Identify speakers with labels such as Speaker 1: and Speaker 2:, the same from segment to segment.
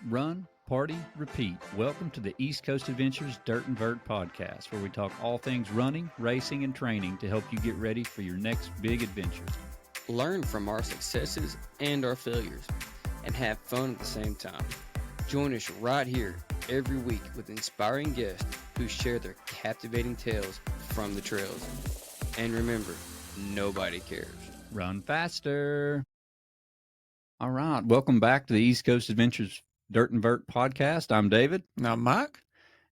Speaker 1: Run, party, repeat. Welcome to the East Coast Adventures Dirt and Vert podcast, where we talk all things running, racing, and training to help you get ready for your next big adventure.
Speaker 2: Learn from our successes and our failures, and have fun at the same time. Join us right here every week with inspiring guests who share their captivating tales from the trails. And remember, nobody cares.
Speaker 1: Run faster. All right. Welcome back to the East Coast Adventures Dirt and Vert podcast. I'm David.
Speaker 3: And I'm Mike.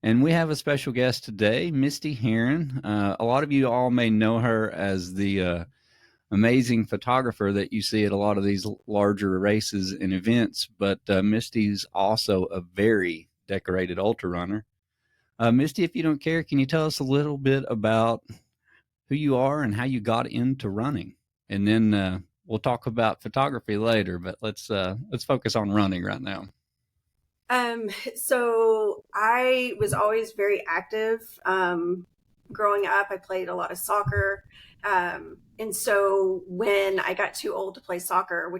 Speaker 1: And we have a special guest today, Misty Heron. A lot of you all may know her as the amazing photographer that you see at a lot of these larger races and events, but Misty's also a very decorated ultra runner. Misty, if you don't care, can you tell us a little bit about who you are and how you got into running? And then we'll talk about photography later, but let's focus on running right now.
Speaker 4: So I was always very active. Growing up, I played a lot of soccer. And so when I got too old to play soccer,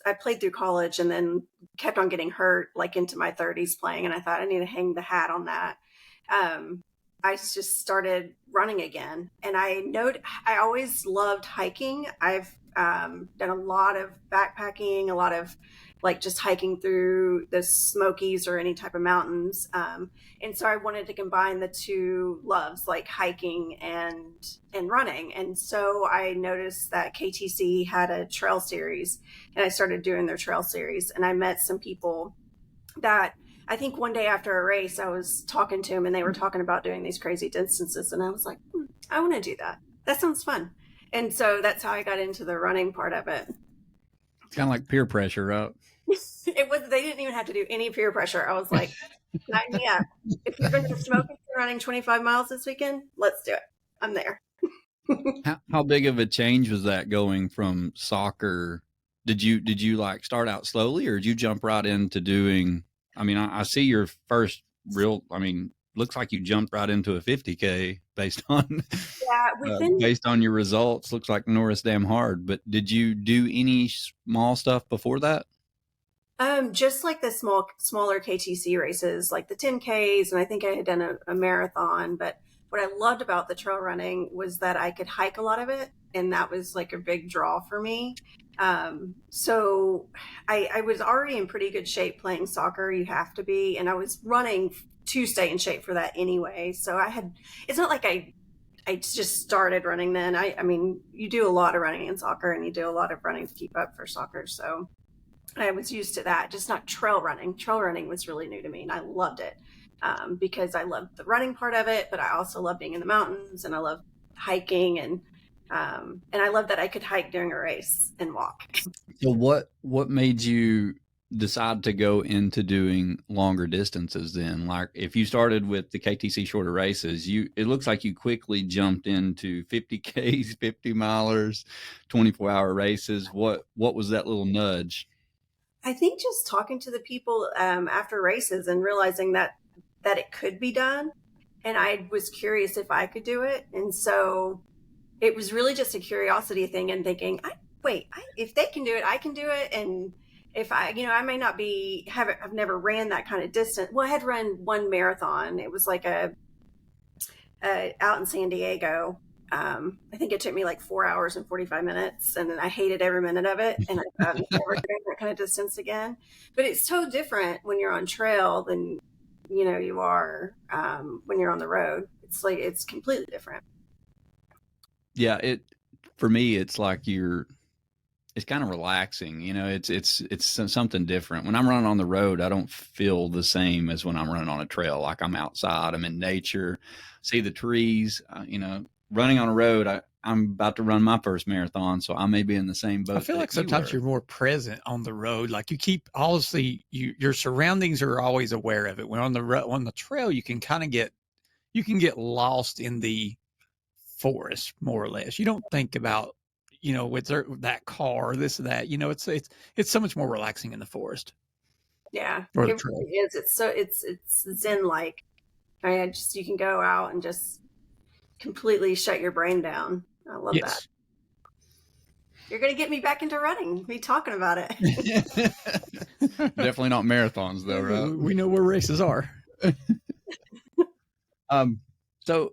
Speaker 4: I played through college and then kept on getting hurt like into my 30s playing. And I thought I need to hang the hat on that. I just started running again. And I always loved hiking. I've done a lot of backpacking, a lot of like just hiking through the Smokies or any type of mountains. And so I wanted to combine the two loves, like hiking and running. And so I noticed that KTC had a trail series, and I started doing their trail series. And I met some people that I think one day after a race, I was talking to them and they were talking about doing these crazy distances. And I was like, I want to do that. That sounds fun. And so that's how I got into the running part of it.
Speaker 1: It's kind of like peer pressure, right?
Speaker 4: They didn't even have to do any peer pressure. I was like, sign me up. If you're going to smoke and running 25 miles this weekend, let's do it. I'm there.
Speaker 1: How big of a change was that going from soccer? Did you like start out slowly, or did you jump right into doing, I see your first looks like you jumped right into a 50K based on based on your results. Looks like Norris damn hard. But did you do any small stuff before that?
Speaker 4: Just like the smaller KTC races, like the 10Ks, and I think I had done a marathon. But what I loved about the trail running was that I could hike a lot of it, and that was like a big draw for me. So I was already in pretty good shape playing soccer. You have to be, and I was running to stay in shape for that anyway. So it's not like I just started running then. I mean, you do a lot of running in soccer, and you do a lot of running to keep up for soccer. So I was used to that, just not trail running. Trail running was really new to me, and I loved it because I loved the running part of it, but I also love being in the mountains, and I love hiking, and I love that I could hike during a race and walk.
Speaker 1: So what made you decide to go into doing longer distances then? Like if you started with the KTC shorter races, it looks like you quickly jumped into 50Ks, 50 milers, 24-hour races. What was that little nudge?
Speaker 4: I think just talking to the people after races and realizing that it could be done. And I was curious if I could do it. And so it was really just a curiosity thing and thinking, if they can do it, I can do it. And if I may not I've never ran that kind of distance. Well, I had run one marathon. It was like out in San Diego. I think it took me like 4 hours and 45 minutes, and then I hated every minute of it. And I thought I'm never doing that kind of distance again. But it's so different when you're on trail than, you are when you're on the road. It's like, it's completely different.
Speaker 1: Yeah. For me, it's like it's kind of relaxing. It's something different. When I'm running on the road, I don't feel the same as when I'm running on a trail. Like I'm outside, I'm in nature, see the trees, running on a road. I'm about to run my first marathon, so I may be in the same boat.
Speaker 3: I feel like sometimes you're more present on the road. Like you keep your surroundings are always aware of it. When on the trail, you can kind of get lost in the forest more or less. You don't think about, with that car, this, that, it's so much more relaxing in the forest.
Speaker 4: Yeah, it really is. It's zen-like. You can go out and just completely shut your brain down. I love that. You're going to get me back into running, me talking about it.
Speaker 1: Definitely not marathons, though, right?
Speaker 3: We know where races are.
Speaker 1: So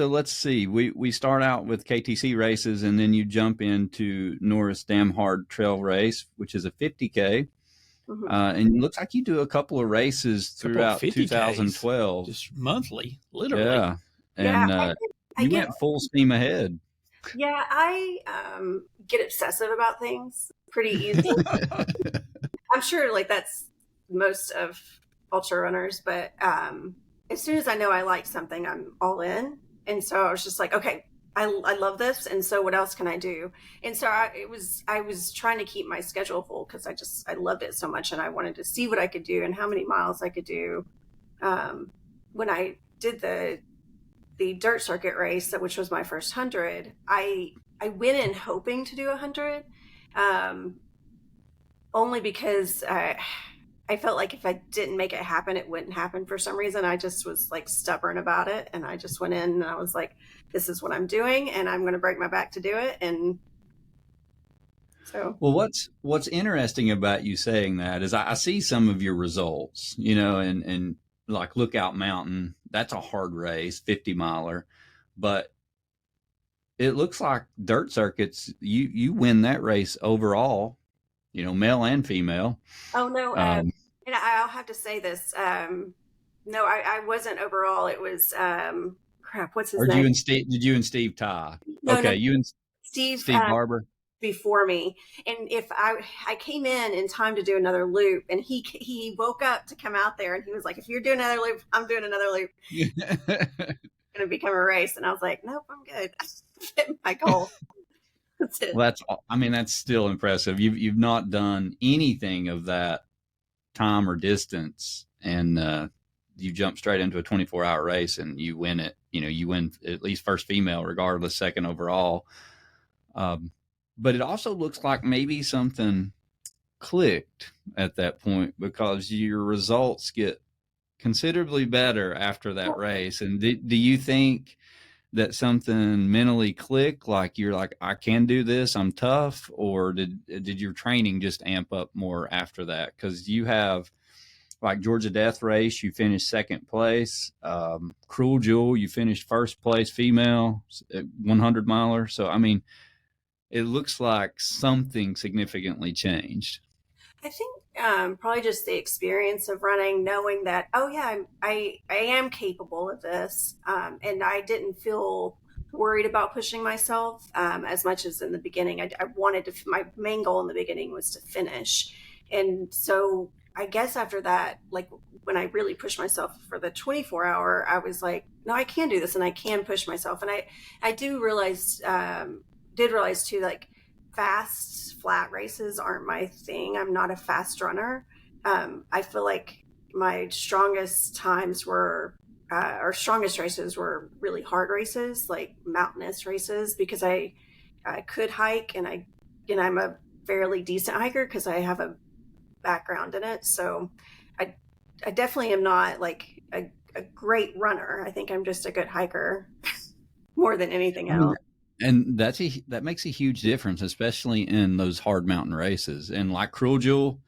Speaker 1: let's see. We start out with KTC races, and then you jump into Norris Damn Hard Trail Race, which is a 50K.
Speaker 4: Mhm.
Speaker 1: And it looks like you do a couple of races throughout 2012.
Speaker 3: Just monthly, literally.
Speaker 1: Yeah. And you went full steam ahead.
Speaker 4: Yeah, I get obsessive about things pretty easy. I'm sure like that's most of ultra runners, but as soon as I know I like something, I'm all in. And so I was just like, okay, I love this, and so what else can I do? And so I was trying to keep my schedule full because I loved it so much, and I wanted to see what I could do and how many miles I could do. When I did the dirt circuit race, which was my first 100, I went in hoping to do 100, only because I felt like if I didn't make it happen, it wouldn't happen for some reason. I just was like stubborn about it, and I just went in and I was like, this is what I'm doing, and I'm going to break my back to do it. And so,
Speaker 1: well, what's interesting about you saying that is I see some of your results, and like Lookout Mountain, that's a hard race, 50 miler, but it looks like dirt circuits, you win that race overall, male and female.
Speaker 4: Oh no. And I'll have to say this. No, I wasn't overall. It was, crap. What's his name?
Speaker 1: Did you and Steve tie?
Speaker 4: No,
Speaker 1: okay.
Speaker 4: No.
Speaker 1: You and
Speaker 4: Steve
Speaker 1: Barber
Speaker 4: before me. And if I came in time to do another loop, and he woke up to come out there, and he was like, if you're doing another loop, I'm doing another loop. It's going to become a race. And I was like, nope, I'm good. I fit my goal. That's it.
Speaker 1: Well, that's still impressive. You've not done anything of that time or distance, and you jump straight into a 24-hour race and you win it. You win at least first female, regardless, second overall. But it also looks like maybe something clicked at that point, because your results get considerably better after that race. And do you think that something mentally clicked, like you're like, I can do this, I'm tough, or did your training just amp up more after that? Because you have like Georgia Death Race, you finished second place. Cruel Jewel, you finished first place female, 100 miler. So I mean, it looks like something significantly changed.
Speaker 4: I think probably just the experience of running, knowing that, oh yeah, I am capable of this, and I didn't feel worried about pushing myself as much as in the beginning. I wanted to. My main goal in the beginning was to finish, and so I guess after that, like when I really pushed myself for the 24-hour, I was like, no, I can do this, and I can push myself, and I did realize too, like, fast flat races aren't my thing. I'm not a fast runner. I feel like my strongest times were our strongest races were really hard races, like mountainous races, because I could hike, and I'm a fairly decent hiker because I have a background in it. So I definitely am not like a great runner. I think I'm just a good hiker more than anything else.
Speaker 1: And that makes a huge difference, especially in those hard mountain races. And like Cruel Jewel,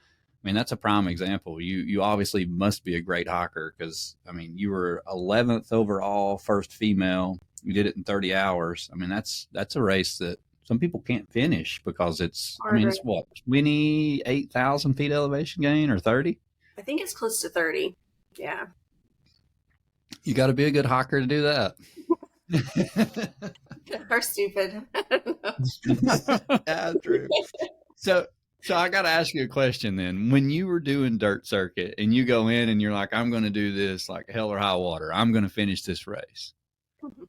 Speaker 1: I mean, that's a prime example. You obviously must be a great hiker, because, I mean, you were 11th overall, first female. You did it in 30 hours. I mean, that's a race that some people can't finish because it's what, 28,000 feet elevation gain, or 30?
Speaker 4: I think it's close to 30. Yeah.
Speaker 1: You got to be a good hiker to do that.
Speaker 4: Or stupid.
Speaker 1: Yeah, true. So I got to ask you a question then. When you were doing dirt circuit and you go in and you're like, I'm going to do this like hell or high water, I'm going to finish this race. Mm-hmm.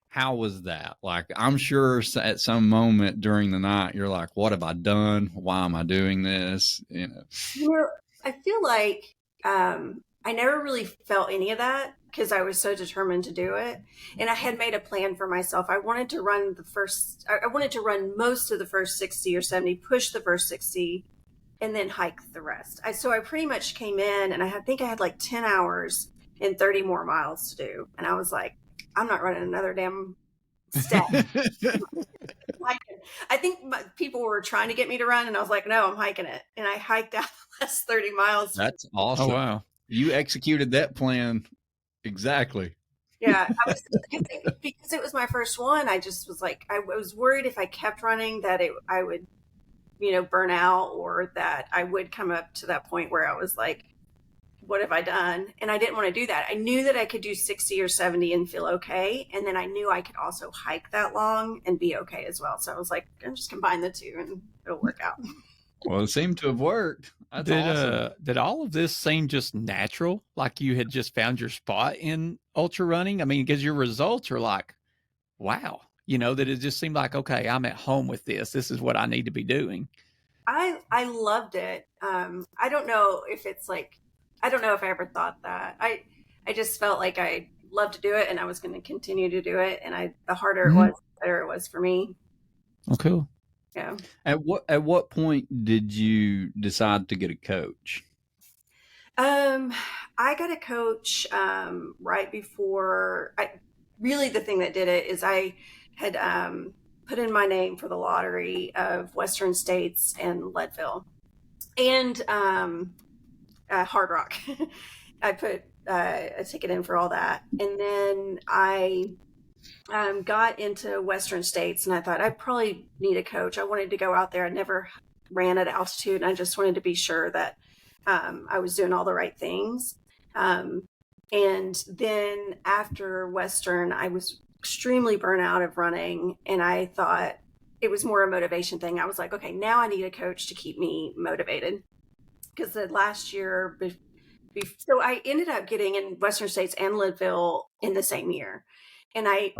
Speaker 1: How was that? Like, I'm sure at some moment during the night, you're like, what have I done? Why am I doing this?
Speaker 4: I feel like I never really felt any of that because I was so determined to do it. And I had made a plan for myself. I wanted to run most of the first 60 or 70, push the first 60, and then hike the rest. So I pretty much came in, and I think I had like 10 hours and 30 more miles to do. And I was like, I'm not running another damn step. I can I think people were trying to get me to run, and I was like, no, I'm hiking it. And I hiked out the last 30 miles.
Speaker 1: That's
Speaker 3: Oh,
Speaker 1: awesome.
Speaker 3: wow.
Speaker 1: You executed that plan exactly.
Speaker 4: Yeah, I was because it was my first one. I just was like, I was worried if I kept running that I would, burn out, or that I would come up to that point where I was like, what have I done? And I didn't want to do that. I knew that I could do 60 or 70 and feel okay. And then I knew I could also hike that long and be okay as well. So I was like, I'm just combine the two and it'll work out.
Speaker 1: Well, it seemed to have worked. That's awesome.
Speaker 3: Did all of this seem just natural? Like you had just found your spot in ultra running? I mean, because your results are like, wow, that it just seemed like, okay, I'm at home with this. This is what I need to be doing.
Speaker 4: I loved it. I don't know if I don't know if I ever thought that. I just felt like I loved to do it and I was going to continue to do it. And the harder it was, the better it was for me.
Speaker 3: Oh, cool.
Speaker 4: Yeah.
Speaker 1: At what point did you decide to get a coach?
Speaker 4: I got a coach right before. Really, the thing that did it is I had put in my name for the lottery of Western States and Leadville, and Hard Rock. I put a ticket in for all that, and then I got into Western States, and I thought I probably need a coach. I wanted to go out there. I never ran at altitude, and I just wanted to be sure that I was doing all the right things. And then after Western, I was extremely burnt out of running, and I thought it was more a motivation thing. I was like, okay, now I need a coach to keep me motivated. Because the last year, so I ended up getting in Western States and Leadville in the same year. And I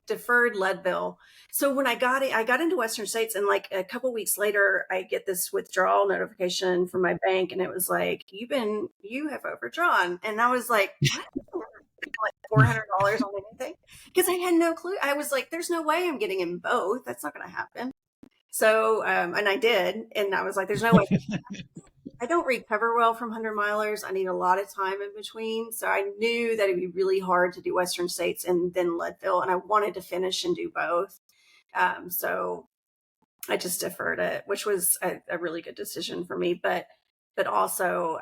Speaker 4: deferred Leadville. So when I got into Western States, and like a couple weeks later, I get this withdrawal notification from my bank, and it was like, you have overdrawn. And I was like, what? Like $400 on anything? Because I had no clue. I was like, there's no way I'm getting in both. That's not going to happen. So, and I did. And I was like, there's no way. I don't recover well from 100-milers. I need a lot of time in between. So I knew that it'd be really hard to do Western States and then Leadville. And I wanted to finish and do both. So I just deferred it, which was a really good decision for me. But also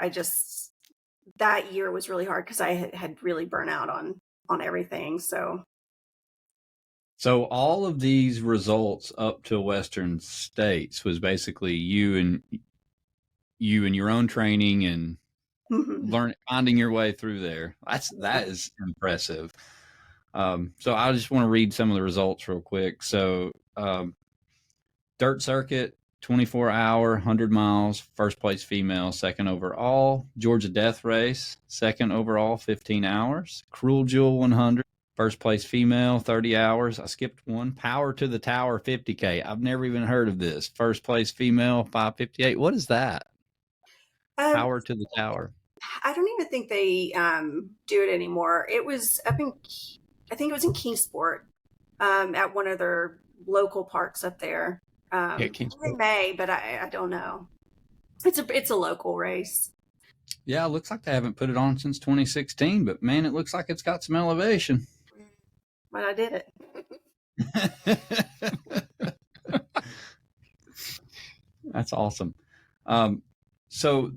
Speaker 4: that year was really hard because I had really burnt out on everything. So
Speaker 1: all of these results up to Western States was basically you and your own training and finding your way through there. That is impressive. So I just want to read some of the results real quick. So dirt circuit, 24-hour, 100 miles, first place female, second overall. Georgia Death Race, second overall, 15 hours. Cruel Jewel 100, first place female, 30 hours. I skipped one. Power to the Tower 50K. I've never even heard of this. First place female, 5:58. What is that? Power to the Tower.
Speaker 4: I don't even think they do it anymore. It was I think it was in Kingsport, at one of their local parks up there.
Speaker 3: Kingsport.
Speaker 4: It may, but I don't know. It's a local race.
Speaker 1: Yeah, it looks like they haven't put it on since 2016, but man, it looks like it's got some elevation.
Speaker 4: But I did
Speaker 1: it. That's awesome. So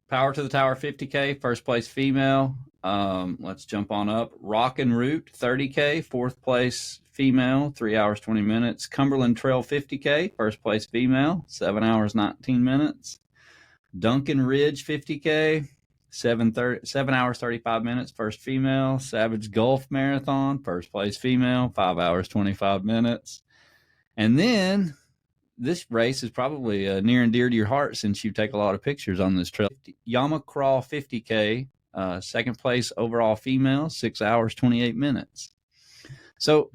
Speaker 1: Power to the Tower 50K, first place female. Let's jump on up. Rock and Route 30K, fourth place female, 3 hours, 20 minutes. Cumberland Trail 50K, first place female, 7 hours, 19 minutes. Duncan Ridge 50K, 7 hours, 35 minutes, first female. Savage Gulf Marathon, first place female, 5 hours, 25 minutes. And then this race is probably near and dear to your heart since you take a lot of pictures on this trail. Yama Crawl 50K, second place overall female, 6 hours, 28 minutes. So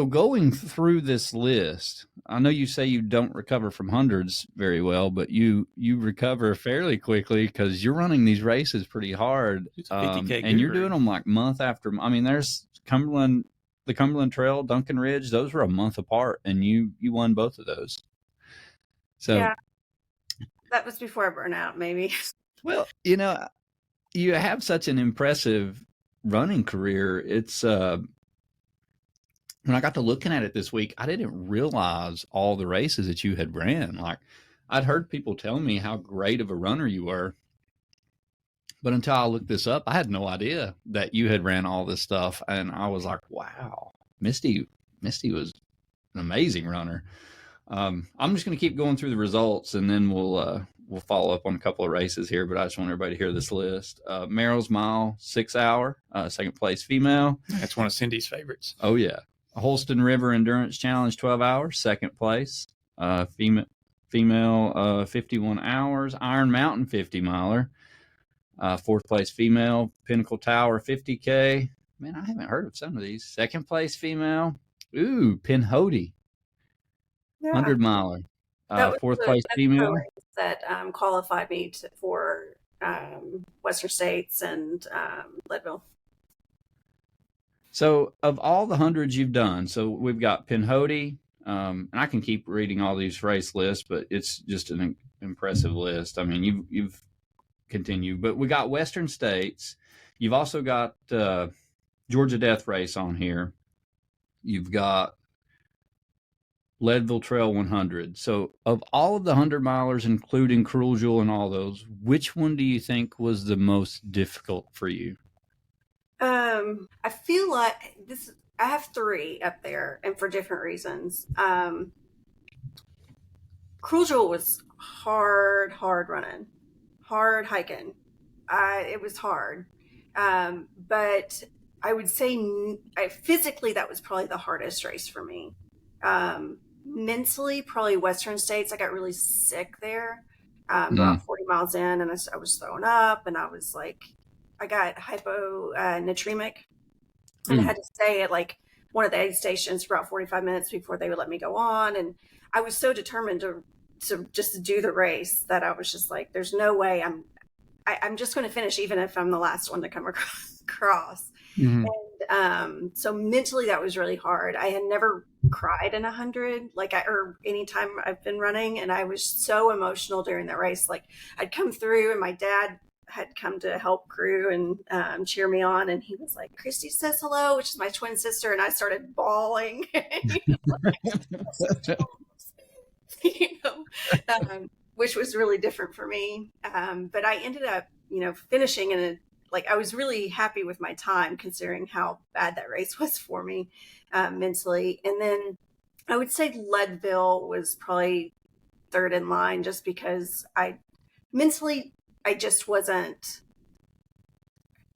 Speaker 1: going through this list, I know you say you don't recover from hundreds very well, but you recover fairly quickly because you're running these races pretty hard.
Speaker 3: 50K
Speaker 1: and you're doing them like month after. I mean, there's the Cumberland Trail, Duncan Ridge, those were a month apart, and you won both of those. So
Speaker 4: yeah, that was before I burned out, maybe.
Speaker 1: Well, you have such an impressive running career. It's when I got to looking at it this week, I didn't realize all the races that you had ran. Like, I'd heard people tell me how great of a runner you were, but until I looked this up, I had no idea that you had ran all this stuff. And I was like, wow, Misty was an amazing runner. I'm just going to keep going through the results, and then we'll follow up on a couple of races here. But I just want everybody to hear this list. Merrill's Mile, 6 hour, second place female.
Speaker 3: That's one of Cindy's favorites.
Speaker 1: Oh yeah. Holston River Endurance Challenge, 12 hours, second place. Female, 51 hours. Iron Mountain 50 miler, fourth place female. Pinnacle Tower 50K. Man, I haven't heard of some of these. Second place female. Ooh, Pinhoti, 100 miler. Fourth place female.
Speaker 4: That qualified me for Western States and Leadville.
Speaker 1: So of all the hundreds you've done, so we've got Pinhoti, and I can keep reading all these race lists, but it's just an impressive list. I mean, you've continued, but we got Western States. You've also got Georgia Death Race on here. You've got Leadville Trail 100. So of all of the 100 milers, including Cruel Jewel and all those, which one do you think was the most difficult for you?
Speaker 4: I feel like I have 3 up there, and for different reasons. Cruel Jewel was hard running, hard hiking. It was hard. But I would say physically that was probably the hardest race for me. Mentally, probably Western States. I got really sick there about 40 miles in, and I was throwing up, and I was like, I got hyponatremic, and I had to stay at like one of the aid stations for about 45 minutes before they would let me go on. And I was so determined to just do the race that I was just like, there's no way I'm just going to finish, even if I'm the last one to come across. Mm-hmm. And so mentally that was really hard. I had never cried in 100, or any time I've been running. And I was so emotional during that race. Like, I'd come through, and my dad had come to help crew and cheer me on, and he was like, Christy says hello, which is my twin sister, and I started bawling. Which was really different for me, but I ended up finishing in I was really happy with my time, considering how bad that race was for me mentally. And then I would say Leadville was probably third in line, just because I just wasn't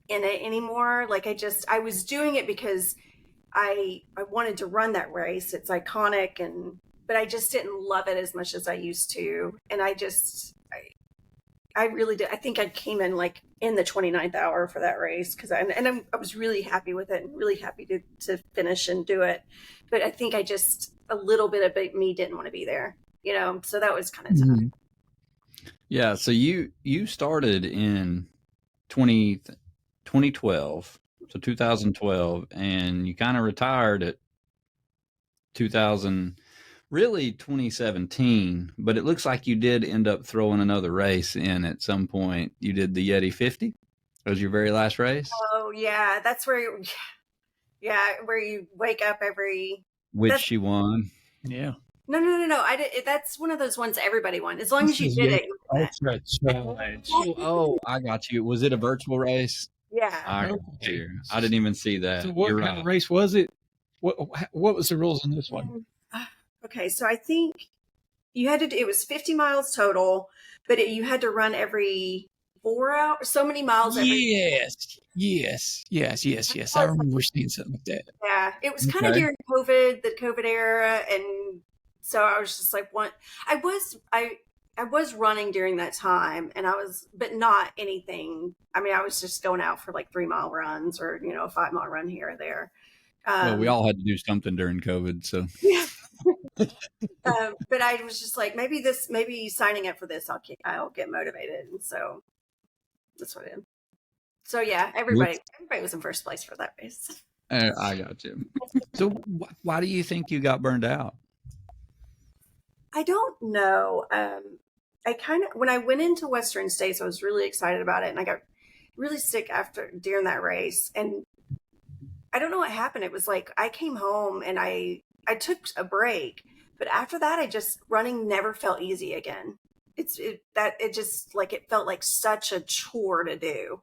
Speaker 4: in it anymore. I was doing it because I wanted to run that race. It's iconic, but I just didn't love it as much as I used to. And I really did. I think I came in in the 29th hour for that race, I was really happy with it and really happy to finish and do it. But I think a little bit of me didn't want to be there, so that was kind of tough.
Speaker 1: Mm-hmm. Yeah, so you started in 2012, so 2012, and you kind of retired at 2017, but it looks like you did end up throwing another race in at some point. You did the Yeti 50. That was your very last race?
Speaker 4: Oh, yeah, that's where you wake up
Speaker 1: Which you won.
Speaker 3: Yeah.
Speaker 4: No. That's one of those ones everybody won. As long as you did it.
Speaker 1: Oh, I got you. Was it a virtual race?
Speaker 4: Yeah.
Speaker 1: I didn't even see that.
Speaker 3: So what kind of race was it? What was the rules in this one?
Speaker 4: Okay, so I think you had to. It was 50 miles total, but you had to run every 4 hours. So many miles.
Speaker 3: Yes. I remember seeing something like that.
Speaker 4: Yeah, it was kind of during the COVID era, and so I was just like, I was running during that time, but not anything. I mean, I was just going out for 3 mile runs or a 5 mile run here or there.
Speaker 1: Well, we all had to do something during COVID, so
Speaker 4: yeah. But I was just like, maybe signing up for this, I'll get motivated, and so that's what I did. So yeah, everybody was in first place for that race.
Speaker 1: I got you. So why do you think you got burned out?
Speaker 4: I don't know. When I went into Western States, I was really excited about it, and I got really sick during that race, and I don't know what happened. It was like I came home and I took a break, but after that, running never felt easy again. It just like it felt like such a chore to do.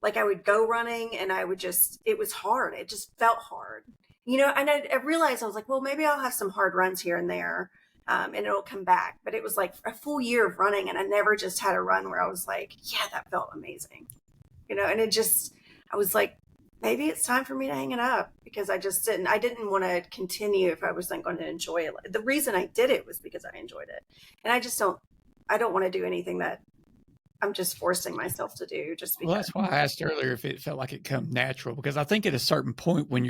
Speaker 4: Like I would go running and it was hard. It just felt hard, and I realized I was like, well, maybe I'll have some hard runs here and there. And it'll come back. But it was like a full year of running, and I never just had a run where I was like, yeah, that felt amazing, and I was like, maybe it's time for me to hang it up, because I didn't want to continue if I wasn't going to enjoy it. The reason I did it was because I enjoyed it. And I don't want to do anything that I'm just forcing myself to do just because.
Speaker 3: Well, that's why I asked earlier if it felt like it come natural, because I think at a certain point when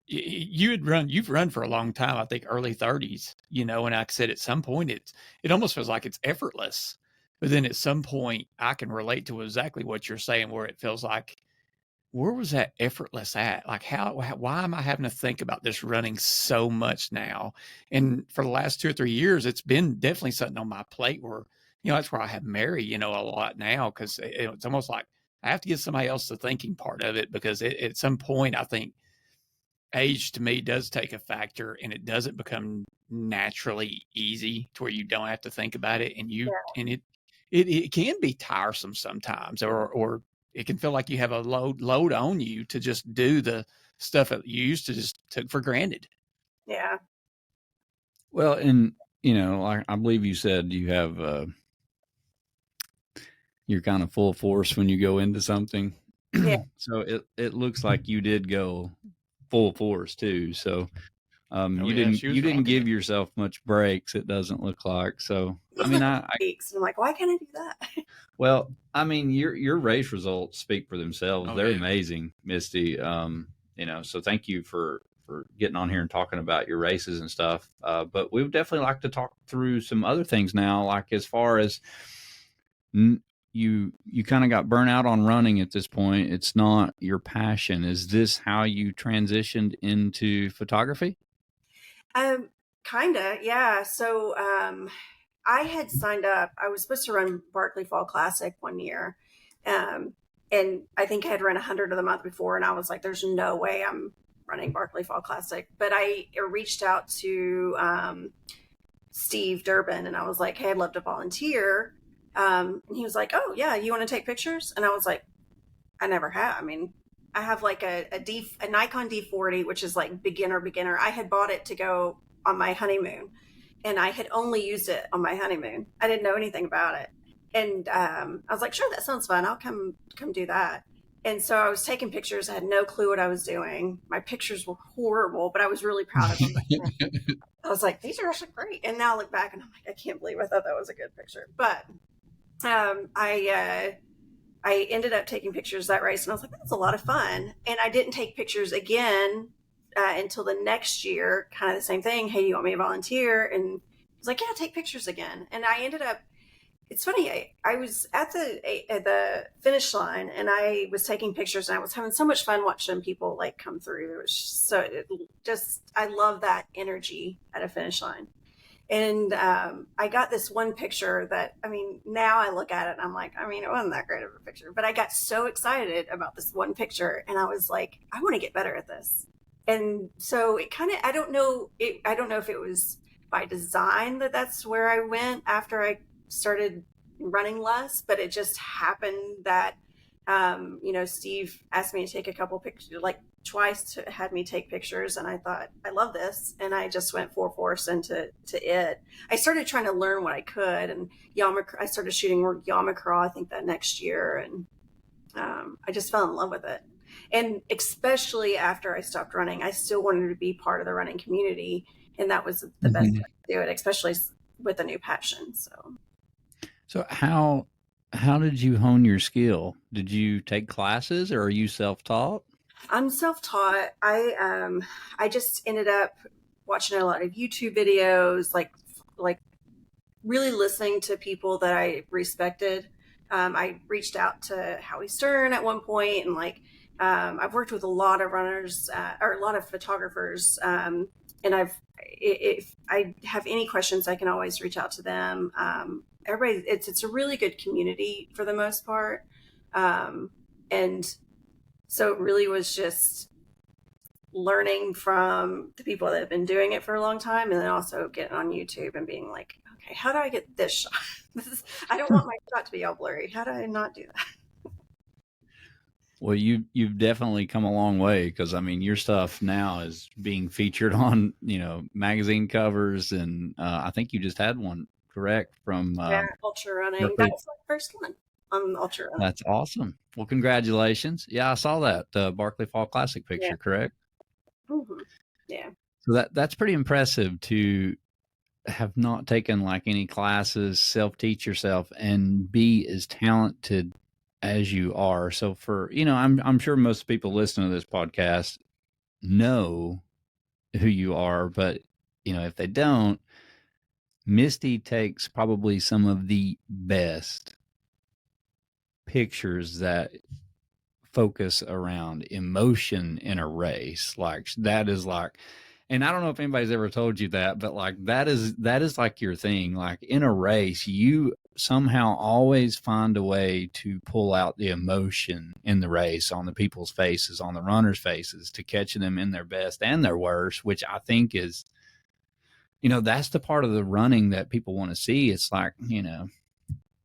Speaker 3: you've run for a long time, I think early 30s, and like I said, at some point it almost feels like it's effortless. But then at some point I can relate to exactly what you're saying, where it feels like, where was that effortless at? Like why am I having to think about this running so much now? And for the last 2 or 3 years, it's been definitely something on my plate where, that's where I have Mary, a lot now, because it's almost like I have to give somebody else the thinking part of it, because at some point I think age to me does take a factor, and it doesn't become naturally easy to where you don't have to think about it. And it can be tiresome sometimes, or it can feel like you have a load on you to just do the stuff that you used to just took for granted.
Speaker 4: Yeah.
Speaker 1: Well, and I believe you said you have you're kind of full force when you go into something.
Speaker 4: Yeah.
Speaker 1: So it looks like you did go full force too. So you didn't give yourself much breaks. It doesn't look like. So I mean,
Speaker 4: weeks. I'm like, why can't I do that?
Speaker 1: Well, I mean, your race results speak for themselves.
Speaker 3: Oh,
Speaker 1: They're
Speaker 3: yeah.
Speaker 1: amazing, Misty. So thank you for getting on here and talking about your races and stuff. But we would definitely like to talk through some other things now, like as far as you kind of got burnt out on running at this point. It's not your passion. Is this how you transitioned into photography?
Speaker 4: Kinda, yeah. So, I had signed up. I was supposed to run Barkley Fall Classic one year. And I think I had run 100 of the month before, and I was like, there's no way I'm running Barkley Fall Classic. But I reached out to Steve Durbin, and I was like, hey, I'd love to volunteer. And he was like, oh, yeah, you want to take pictures? And I was like, I never have. I mean, I have like a Nikon D40, which is like beginner. I had bought it to go on my honeymoon, and I had only used it on my honeymoon. I didn't know anything about it. And I was like, sure, that sounds fun. I'll come do that. And so I was taking pictures. I had no clue what I was doing. My pictures were horrible, but I was really proud of them. I was like, these are actually great. And now I look back and I'm like, I can't believe I thought that was a good picture. But I ended up taking pictures that race, and I was like, that's a lot of fun. And I didn't take pictures again until the next year, kind of the same thing. Hey, you want me to volunteer? And I was like, yeah, take pictures again. And I ended up, it's funny, I was at the finish line, and I was taking pictures, and I was having so much fun watching people like come through. It was I love that energy at a finish line. And I got this one picture that, I mean, now I look at it and I'm like, I mean, it wasn't that great of a picture, but I got so excited about this one picture, and I was like, I want to get better at this. And so it kind of, I don't know if it was by design that's where I went after I started running less, but it just happened that, Steve asked me to take a couple pictures, like twice had me take pictures, and I thought, I love this. And I just went full force into it. I started trying to learn what I could, and I started shooting more Yamacraw, I think that next year. And I just fell in love with it. And especially after I stopped running, I still wanted to be part of the running community. And that was the best way to do it, especially with a new passion.
Speaker 1: So how did you hone your skill? Did you take classes, or are you self-taught?
Speaker 4: I'm self-taught. I just ended up watching a lot of YouTube videos, like really listening to people that I respected. I reached out to Howie Stern at one point, and I've worked with a lot of runners or a lot of photographers, and if I have any questions, I can always reach out to them. Everybody, it's a really good community for the most part, and so it really was just learning from the people that have been doing it for a long time, and then also getting on YouTube and being like, okay, how do I get this shot? I don't want my shot to be all blurry. How do I not do that?
Speaker 1: Well, you've definitely come a long way, because I mean your stuff now is being featured on magazine covers, and I think you just had one, correct, from
Speaker 4: ultra running. That was my first one on ultra running.
Speaker 1: That's awesome. Well, congratulations. Yeah, I saw that Barkley Fall Classic picture, correct?
Speaker 4: Mm-hmm. Yeah.
Speaker 1: So that's pretty impressive to have not taken like any classes, self-teach yourself, and be as talented as you are. So I'm sure most people listening to this podcast know who you are, but if they don't, Misty takes probably some of the best pictures that focus around emotion in a race. Like that is like, and I don't know if anybody's ever told you that, but like that is like your thing. Like in a race, you somehow always find a way to pull out the emotion in the race on the people's faces, on the runners' faces, to catch them in their best and their worst, which I think is, that's the part of the running that people want to see. It's like,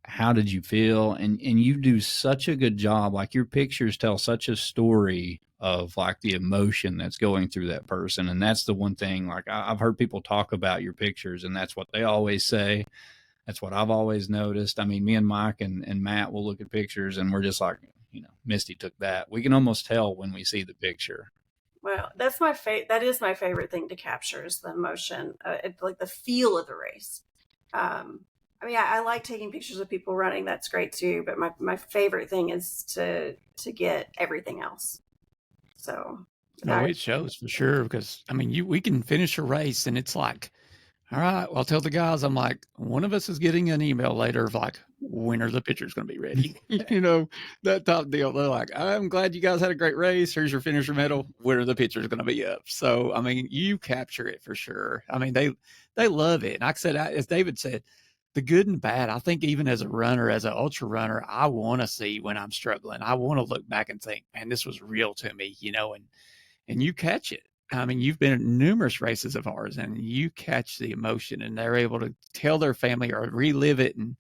Speaker 1: how did you feel? And you do such a good job. Like your pictures tell such a story of like the emotion that's going through that person. And that's the one thing, like I've heard people talk about your pictures, and that's what they always say. That's what I've always noticed. I mean, me and Mike and Matt will look at pictures and we're just like, Misty took that. We can almost tell when we see the picture.
Speaker 4: Well, that's that is my favorite thing to capture, is the emotion, like the feel of the race. I mean, I like taking pictures of people running. That's great too. But my favorite thing is to get everything else. So
Speaker 3: no, it shows for sure, because I mean, we can finish a race and it's like, all right, well, I'll tell the guys, I'm like, one of us is getting an email later of like, when are the pictures going to be ready? That top deal. They're like, I'm glad you guys had a great race. Here's your finisher medal. When are the pictures going to be up? So, I mean, you capture it for sure. I mean, they love it. And like I said, as David said, the good and bad, I think even as a runner, as an ultra runner, I want to see when I'm struggling. I want to look back and think, man, this was real to me, and you catch it. I mean, you've been in numerous races of ours, and you catch the emotion, and they're able to tell their family or relive it, and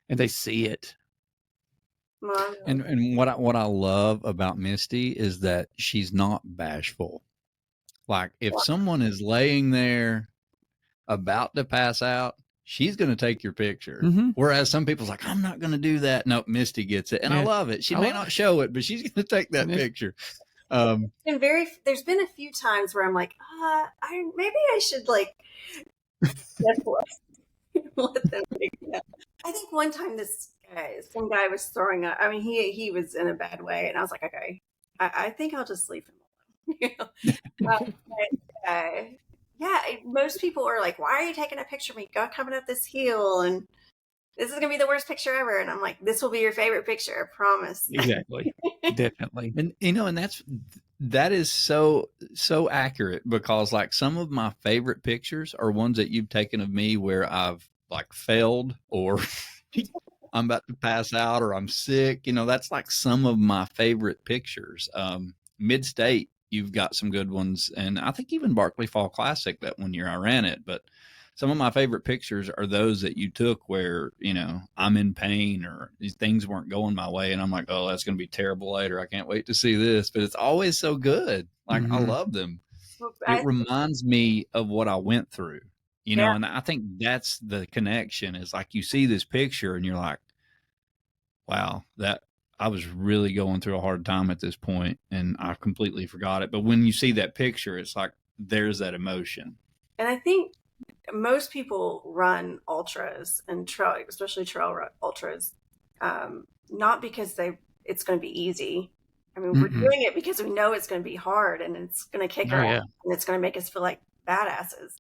Speaker 3: they see it.
Speaker 1: And what I love about Misty is that she's not bashful. Like if someone is laying there about to pass out, she's going to take your picture. Mm-hmm. Whereas some people's like, I'm not going to do that. No, Misty gets it. And I love it. She may not show it, but she's going to take that picture.
Speaker 4: There's been a few times where I'm like, maybe I should like let them take that. I think one time some guy was throwing up. I mean, he was in a bad way, and I was like, okay, I think I'll just leave him alone. Most people are like, why are you taking a picture of me coming up this hill? And this is going to be the worst picture ever. And I'm like, this will be your favorite picture. I promise.
Speaker 3: Exactly. Definitely.
Speaker 1: And, and that is so accurate, because like some of my favorite pictures are ones that you've taken of me where I've like failed, or I'm about to pass out, or I'm sick. That's like some of my favorite pictures. Mid-state, you've got some good ones. And I think even Barkley Fall Classic, that one year I ran it, but some of my favorite pictures are those that you took where, I'm in pain or these things weren't going my way. And I'm like, oh, that's going to be terrible later. I can't wait to see this. But it's always so good. Like, I love them. It reminds me of what I went through, and I think that's the connection, is like you see this picture and you're like, wow, that I was really going through a hard time at this point and I completely forgot it. But when you see that picture, it's like there's that emotion.
Speaker 4: And I think most people run ultras and trail, especially trail ultras, not because it's going to be easy. I mean, we're doing it because we know it's going to be hard, and it's going to kick our ass, and it's going to make us feel like badasses.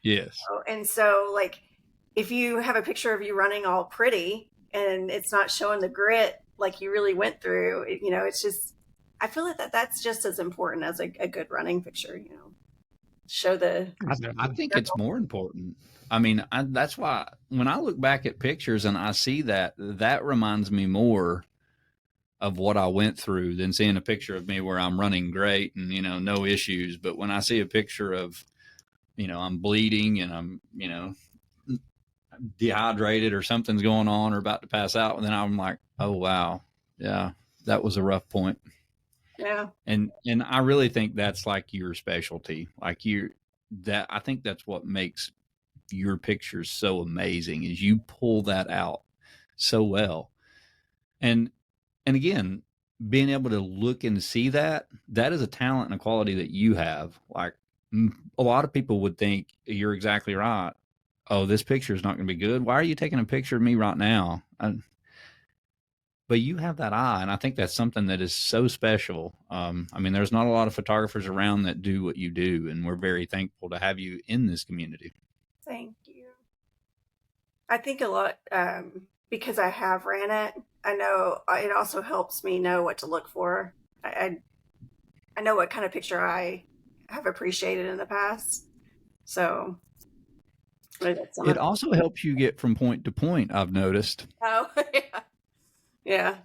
Speaker 1: Yes.
Speaker 4: And so, like, if you have a picture of you running all pretty and it's not showing the grit like you really went through, it's just, I feel like that's just as important as a good running picture, show the.
Speaker 1: I think it's more important. I mean, that's why when I look back at pictures and I see that reminds me more of what I went through than seeing a picture of me where I'm running great and, no issues. But when I see a picture of, I'm bleeding and I'm, dehydrated or something's going on or about to pass out, and then I'm like, oh, wow. Yeah, that was a rough point.
Speaker 4: Yeah.
Speaker 1: And I really think that's like your specialty. Like I think that's what makes your pictures so amazing is you pull that out so well. And again, being able to look and see that is a talent and a quality that you have. Like a lot of people would think you're exactly right. Oh, this picture is not going to be good. Why are you taking a picture of me right now? But you have that eye, and I think that's something that is so special. There's not a lot of photographers around that do what you do, and we're very thankful to have you in this community.
Speaker 4: Thank you. I think a lot because I have ran it. I know it also helps me know what to look for. I know what kind of picture I have appreciated in the past. So
Speaker 1: it also helps you get from point to point, I've noticed.
Speaker 4: Oh, yeah. Yeah.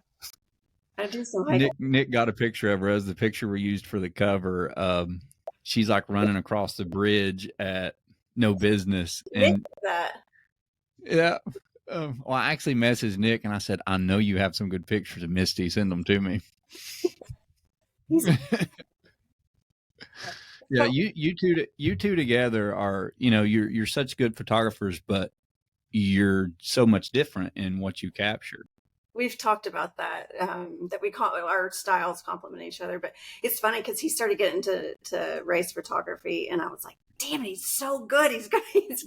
Speaker 4: I do some hiking.
Speaker 1: Nick got a picture of her as the picture we used for the cover. She's like running across the bridge at No Business. And
Speaker 4: that.
Speaker 1: Yeah. Well, I actually messaged Nick and I said, I know you have some good pictures of Misty. Send them to me. Yeah, you two together are, you're such good photographers, but you're so much different in what you captured.
Speaker 4: We've talked about that, that we call our styles complement each other. But it's funny because he started getting to race photography, and I was like, "Damn it, he's so good! He's gonna he's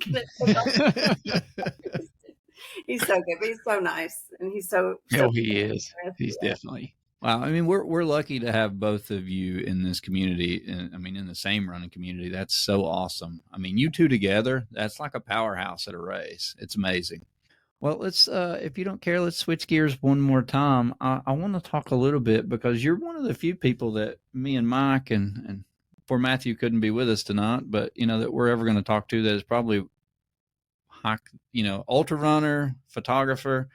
Speaker 4: so good, but he's so nice, and he's so
Speaker 3: he is. He's definitely.
Speaker 1: Wow, we're lucky to have both of you in this community, and in the same running community. That's so awesome. You two together, that's like a powerhouse at a race. It's amazing. Well, let's, if you don't care, let's switch gears one more time. I want to talk a little bit because you're one of the few people that me and Mike and poor Matthew couldn't be with us tonight, but that we're ever going to talk to that is probably ultra runner, photographer,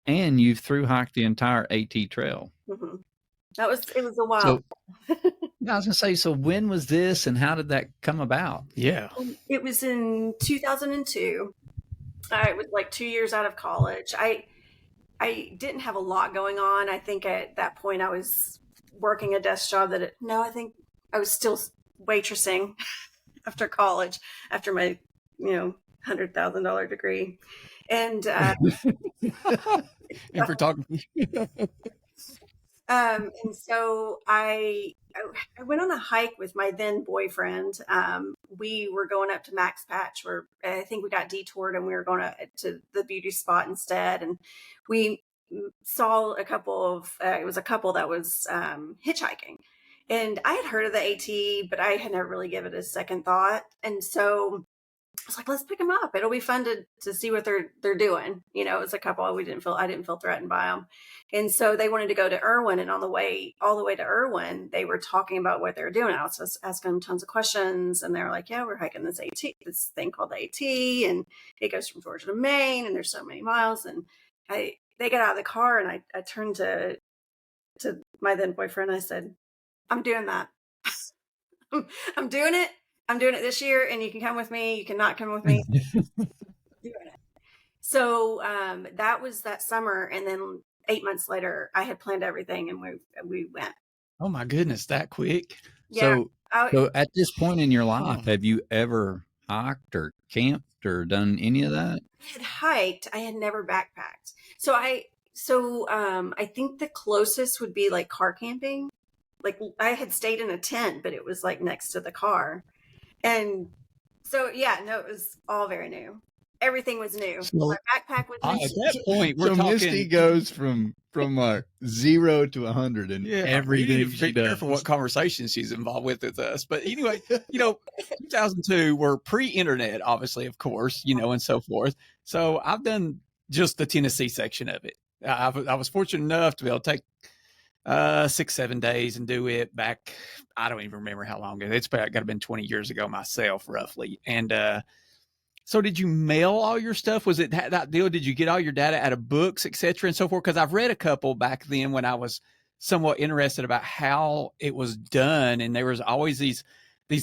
Speaker 1: and you've thru hiked the entire AT trail.
Speaker 4: Mm-hmm. It was a while.
Speaker 1: So, I was gonna say, so when was this and how did that come about?
Speaker 3: Yeah.
Speaker 4: It was in 2002. I was like 2 years out of college. I didn't have a lot going on. I think at that point I was working a desk job I think I was still waitressing after college, after my, $100,000 degree. And,
Speaker 3: in photography.
Speaker 4: And so I went on a hike with my then boyfriend. We were going up to Max Patch, where I think we got detoured, and we were going to the beauty spot instead. And we saw a couple that was hitchhiking, and I had heard of the AT, but I had never really given it a second thought. And so I was like, let's pick them up. It'll be fun to see what they're doing. It was a couple. I didn't feel threatened by them. And so they wanted to go to Irwin. And on the way, all the way to Irwin, they were talking about what they were doing. I was just asking them tons of questions. And they're like, yeah, we're hiking this thing called the AT. And it goes from Georgia to Maine. And there's so many miles. And they got out of the car, and I turned to my then boyfriend. I said, I'm doing that. I'm doing it. I'm doing it this year, and you can come with me. You cannot come with me. So that was that summer, and then 8 months later, I had planned everything, and we went.
Speaker 3: Oh my goodness, that quick!
Speaker 4: Yeah.
Speaker 1: So at this point in your life, have you ever hiked or camped or done any of that?
Speaker 4: I had hiked. I had never backpacked. So I think the closest would be like car camping. Like I had stayed in a tent, but it was like next to the car. And so, it was all very new. Everything was new. My backpack was new.
Speaker 3: At that point, we're talking.
Speaker 1: Misty goes from like 0 to 100 and everything she does.
Speaker 3: Careful what conversations she's involved with us. But anyway, 2002, we're pre-internet, obviously, of course, and so forth. So I've done just the Tennessee section of it. I was fortunate enough to be able to take 6-7 days and do it back. I don't even remember how long ago. It's got to been 20 years ago myself, roughly. And So did you mail all your stuff? Was it that deal? Did you get all your data out of books, et cetera, and so forth? Because I've read a couple back then when I was somewhat interested about how it was done. And there was always these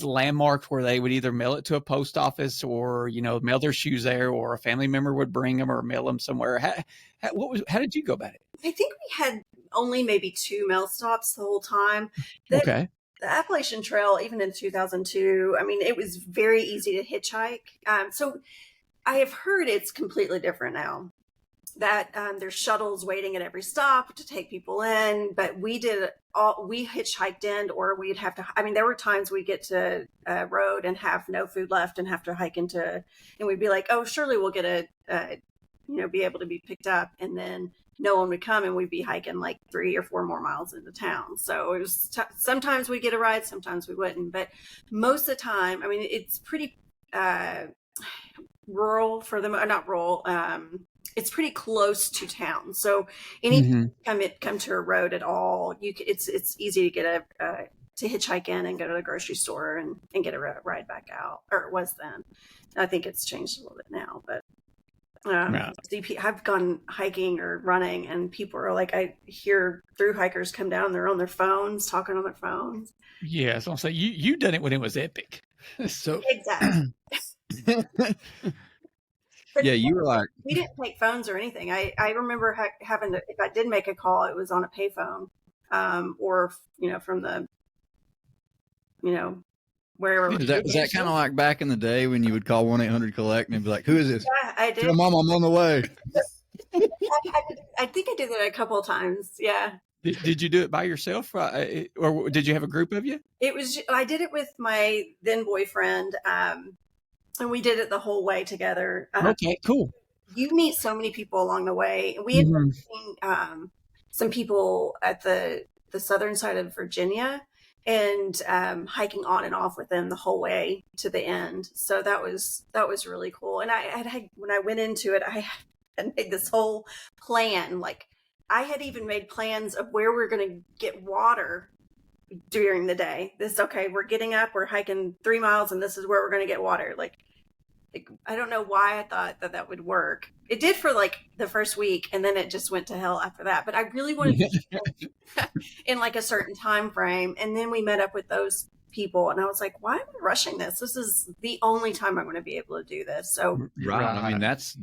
Speaker 3: landmarks where they would either mail it to a post office or, mail their shoes there, or a family member would bring them or mail them somewhere. How did you go about it?
Speaker 4: I think we had only maybe 2 mail stops the whole time.
Speaker 3: Okay.
Speaker 4: The Appalachian Trail, even in 2002, I mean, it was very easy to hitchhike. So I have heard it's completely different now. That there's shuttles waiting at every stop to take people in, but we hitchhiked in, or we'd have to. I mean, there were times we'd get to a road and have no food left and have to hike into, and we'd be like, oh, surely we'll get be able to be picked up, and then no one would come, and we'd be hiking like 3 or 4 more miles into town. So it was sometimes we get a ride, sometimes we wouldn't, but most of the time, I mean, it's pretty rural for them, not rural. It's pretty close to town, so anytime you come to a road at all, it's easy to get to hitchhike in and go to the grocery store and get a ride back out, or it was then. I think it's changed a little bit now, but I've gone hiking or running, and people are like, I hear through hikers come down, they're on their phones, talking on their phones.
Speaker 3: Yeah, so I'm saying you done it when it was epic. So
Speaker 4: exactly.
Speaker 1: Yeah, you were like,
Speaker 4: we didn't take phones or anything. I remember having to, if I did make a call, it was on a payphone, or from the, wherever.
Speaker 1: Is that kind of like back in the day when you would call 1-800-COLLECT and be like, who is this?
Speaker 4: Yeah, I did.
Speaker 1: Tell Mom I'm on the way.
Speaker 4: I think I did that a couple of times. Yeah.
Speaker 3: Did you do it by yourself, or did you have a group of you?
Speaker 4: I did it with my then boyfriend, and we did it the whole way together.
Speaker 3: Okay, cool.
Speaker 4: You meet so many people along the way. We ended up meeting some people at the southern side of Virginia, and hiking on and off with them the whole way to the end. So that was really cool. And when I went into it, I had made this whole plan. Like, I had even made plans of where we're going to get water during the day. We're getting up, we're hiking 3 miles, and this is where we're going to get water. Like, I don't know why I thought that would work. It did for like the first week, and then it just went to hell after that. But I really wanted to in like a certain time frame. And then we met up with those people, and I was like, why am I rushing this? This is the only time I'm going to be able to do this. So
Speaker 1: right. I mean, that's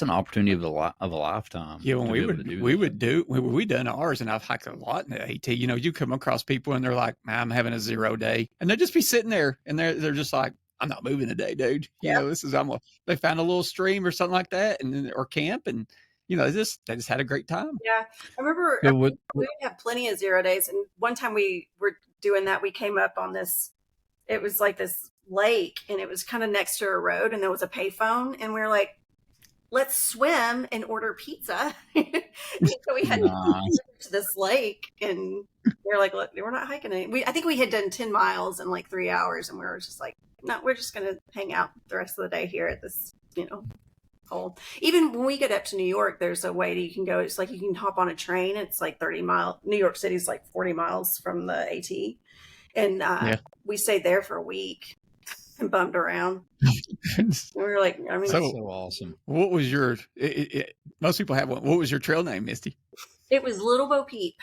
Speaker 1: an opportunity of a lifetime.
Speaker 3: Yeah, when we done ours, and I've hiked a lot in the AT. You come across people and they're like, I'm having a 0 day, and they'll just be sitting there, and they're just like, I'm not moving today, dude. They found a little stream or something like that, or camp, and they just had a great time.
Speaker 4: Yeah, I remember we had plenty of 0 days, and one time we were doing that, we came up on this. It was like this lake, and it was kind of next to a road, and there was a payphone, and we were like, let's swim and order pizza. So we had to go to this lake, and we were like, look, we're not hiking any. I think we had done 10 miles in like 3 hours, and we were just like, no, we're just going to hang out the rest of the day here at this, hole. Even when we get up to New York, there's a way you can go. It's like you can hop on a train. It's like 30 miles. New York City's like 40 miles from the AT. And we stayed there for a week and bummed around. We were like,
Speaker 1: so awesome.
Speaker 3: What was your, most people have one. What was your trail name, Misty?
Speaker 4: It was Little Bo Peep.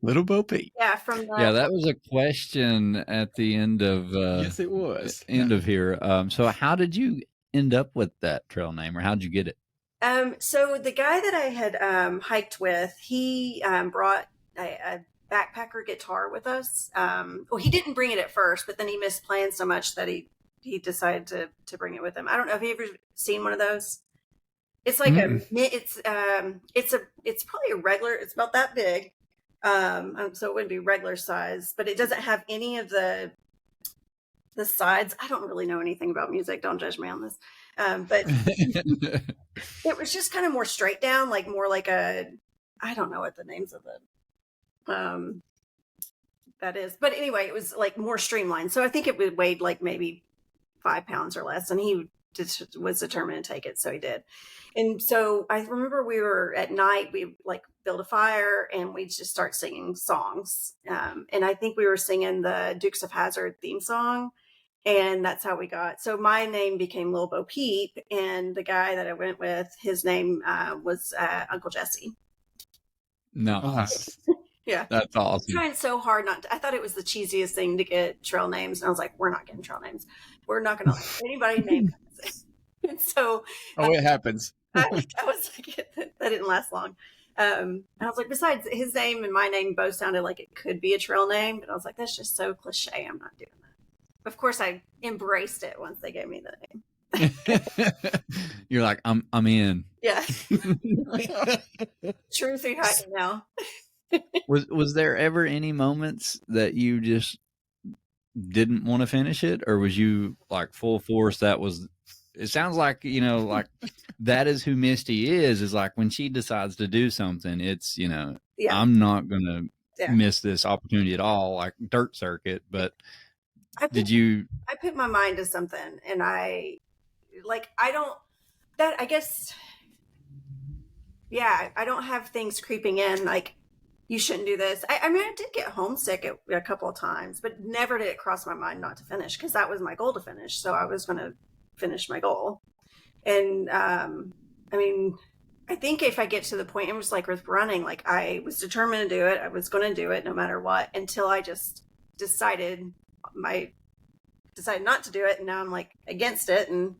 Speaker 3: Little Bo Peep.
Speaker 4: Yeah,
Speaker 1: that was a question at the end of
Speaker 3: yes, it was
Speaker 1: end of here. So how did you end up with that trail name, or how did you get it?
Speaker 4: So the guy that I had hiked with, he brought a backpacker guitar with us. Well, he didn't bring it at first, but then he missed playing so much that he decided to bring it with him. I don't know if you've ever seen one of those. It's like it's probably a regular. It's about that big. So it wouldn't be regular size, but it doesn't have any of the sides. I don't really know anything about music. Don't judge me on this. But it was just kind of more straight down, like more like I don't know what the names of it that is. But anyway, it was like more streamlined. So I think it weighed like maybe 5 pounds or less, and he just was determined to take it. So he did. And so I remember we were at night, we like build a fire and we just start singing songs. And I think we were singing the Dukes of Hazzard theme song. And that's how we got. So my name became Lil Bo Peep, and the guy that I went with, his name was Uncle Jesse.
Speaker 1: Nice.
Speaker 4: Yeah.
Speaker 1: That's awesome.
Speaker 4: Trying so hard not to, I thought it was the cheesiest thing to get trail names. And I was like, we're not getting trail names. We're not going to let anybody name us. And so
Speaker 3: it happens.
Speaker 4: I was like, that didn't last long. I was like, besides, his name and my name both sounded like it could be a trail name, but I was like, that's just so cliche. I'm not doing that. Of course, I embraced it once they gave me the name.
Speaker 1: You're like, I'm in.
Speaker 4: Yeah. True thru-hiking now.
Speaker 1: Was there ever any moments that you just didn't want to finish it, or was you like full force? That was. It sounds like, like that is who Misty is like when she decides to do something, it's, I'm not going to miss this opportunity at all, like dirt circuit. But I
Speaker 4: put my mind to something, and I don't have things creeping in like, you shouldn't do this. I mean, I did get homesick a couple of times, but never did it cross my mind not to finish, because that was my goal to finish. So I was going to finish my goal. And I mean, I think if I get to the point, it was like with running, like I was determined to do it. I was going to do it no matter what, until I just decided not to do it. And now I'm like against it. And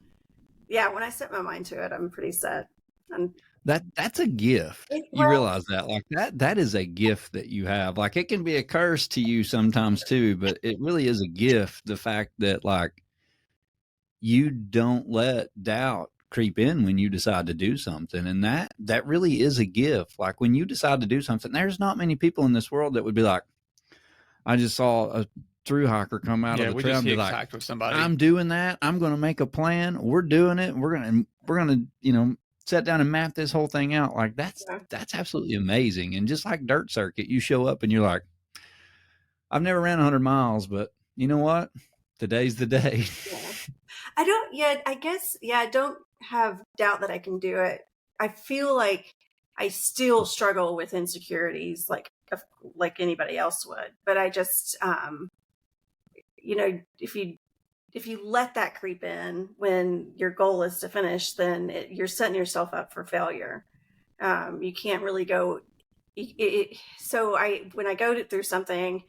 Speaker 4: yeah, when I set my mind to it, I'm pretty set. And
Speaker 1: that's a gift. You realize that, like that is a gift that you have. Like it can be a curse to you sometimes too, but it really is a gift. The fact that like you don't let doubt creep in when you decide to do something. And that really is a gift. Like when you decide to do something, there's not many people in this world that would be like, I just saw a thru hiker come out of the trail and be like,
Speaker 3: with somebody.
Speaker 1: I'm doing that. I'm going to make a plan. We're doing it. We're going to, sit down and map this whole thing out. Like that's absolutely amazing. And just like dirt circuit, you show up and you're like, I've never ran 100 miles, but you know what? Today's the day.
Speaker 4: Yeah. I don't have doubt that I can do it. I feel like I still struggle with insecurities like anybody else would, but I just, if you let that creep in when your goal is to finish, then you're setting yourself up for failure. You can't really go. So when I go through something,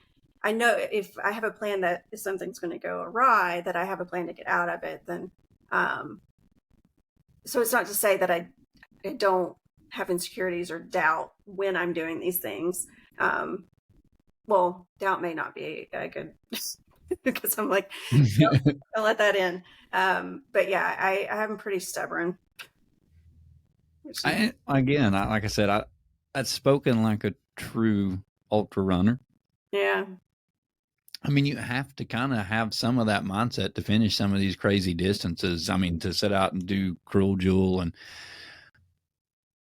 Speaker 4: I know if I have a plan that if something's going to go awry, that I have a plan to get out of it. Then, so it's not to say that I don't have insecurities or doubt when I'm doing these things. Well, doubt may not be a good because I'm like, I'll let that in. But yeah, I'm pretty stubborn.
Speaker 1: Like I said, I've spoken like a true ultra runner.
Speaker 4: Yeah.
Speaker 1: I mean, you have to kind of have some of that mindset to finish some of these crazy distances. I mean, to set out and do Cruel Jewel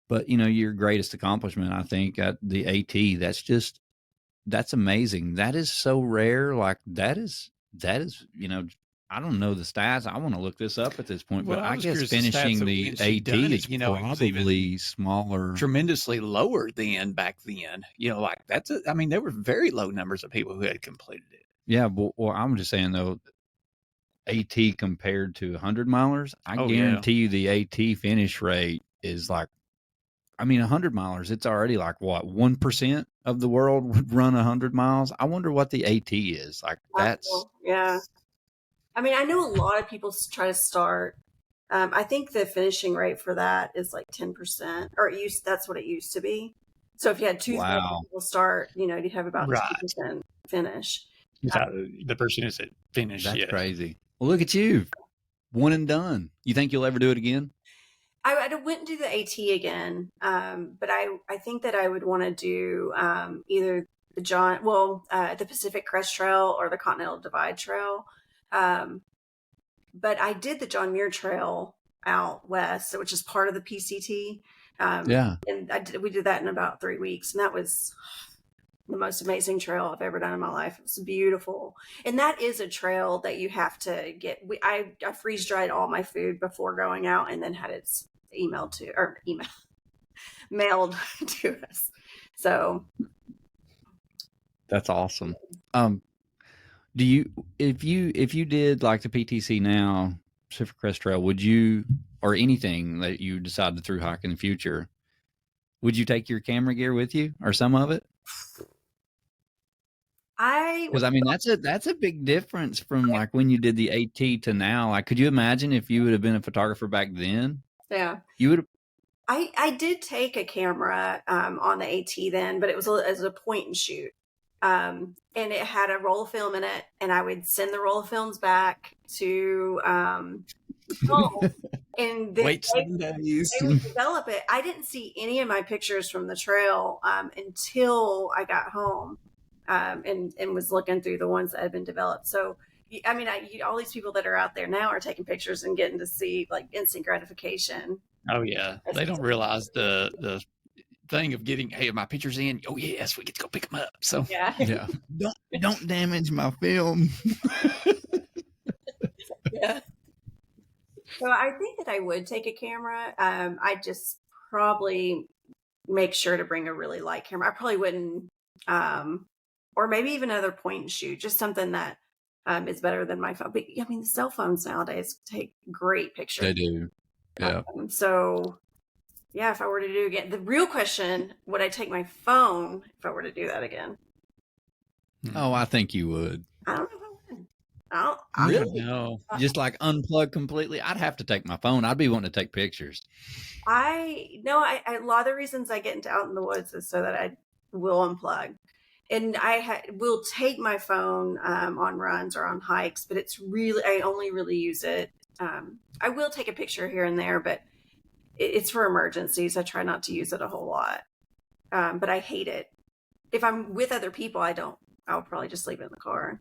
Speaker 1: but your greatest accomplishment, I think, at the AT, that's amazing. That is so rare. Like that is, I don't know the stats. I want to look this up at this point, but I guess finishing the AT is probably smaller.
Speaker 3: Tremendously lower than back then. Like there were very low numbers of people who had completed it.
Speaker 1: Yeah. Well, I'm just saying though, AT compared to 100 milers, I guarantee you the AT finish rate is like, 100 milers, it's already like what, 1% of the world would run 100 miles. I wonder what the AT is like.
Speaker 4: Yeah. I know a lot of people try to start. I think the finishing rate for that is like 10%, or that's what it used to be. So if you had 2,000 people start, you'd have about 2% finish.
Speaker 3: The person who's at finish.
Speaker 1: That's crazy. Well, look at you. One and done. You think you'll ever do it again?
Speaker 4: I wouldn't do the AT again, but I think that I would want to do either the Pacific Crest Trail or the Continental Divide Trail. But I did the John Muir Trail out west, which is part of the PCT. And we did that in about 3 weeks, and that was the most amazing trail I've ever done in my life. It was beautiful. And that is a trail that you have to get. I freeze dried all my food before going out and then had it mailed to us. So
Speaker 1: that's awesome. Do you, if you did like the PTC now, Pacific Crest Trail, would you, or anything that you decide to through hike in the future, would you take your camera gear with you or some of it? Because I mean, that's a big difference from like when you did the AT to now. Like, could you imagine if you would have been a photographer back then?
Speaker 4: Yeah.
Speaker 1: You would have.
Speaker 4: I did take a camera on the AT then, but it was as a point and shoot. And it had a roll of film in it, and I would send the roll of films back to home, and then
Speaker 3: Wait 7 days.
Speaker 4: they would develop it. I didn't see any of my pictures from the trail until I got home and was looking through the ones that had been developed. So, I mean, all these people that are out there now are taking pictures and getting to see like instant gratification.
Speaker 3: Oh yeah, they don't realize the thing of getting, hey, my picture's in. Oh yes, we get to go pick them up. So
Speaker 1: Yeah. Don't damage my film.
Speaker 4: Yeah. So I think that I would take a camera. I just probably make sure to bring a really light camera. I probably wouldn't, or maybe even another point and shoot, just something that is better than my phone. But I mean, the cell phones nowadays take great pictures.
Speaker 1: They do. Yeah.
Speaker 4: So yeah, if I were to do it again, the real question, would I take my phone if I were to do that again?
Speaker 1: Oh, I think you would.
Speaker 4: I don't know if I would. I
Speaker 1: Really?
Speaker 3: don't know.
Speaker 1: Just like unplug completely. I'd have to take my phone. I'd be wanting to take pictures.
Speaker 4: I a lot of the reasons I get into out in the woods is so that I will unplug, and I will take my phone on runs or on hikes, but I only really use it. I will take a picture here and there, but it's for emergencies. I try not to use it a whole lot, but I hate it. If I'm with other people, I'll probably just leave it in the car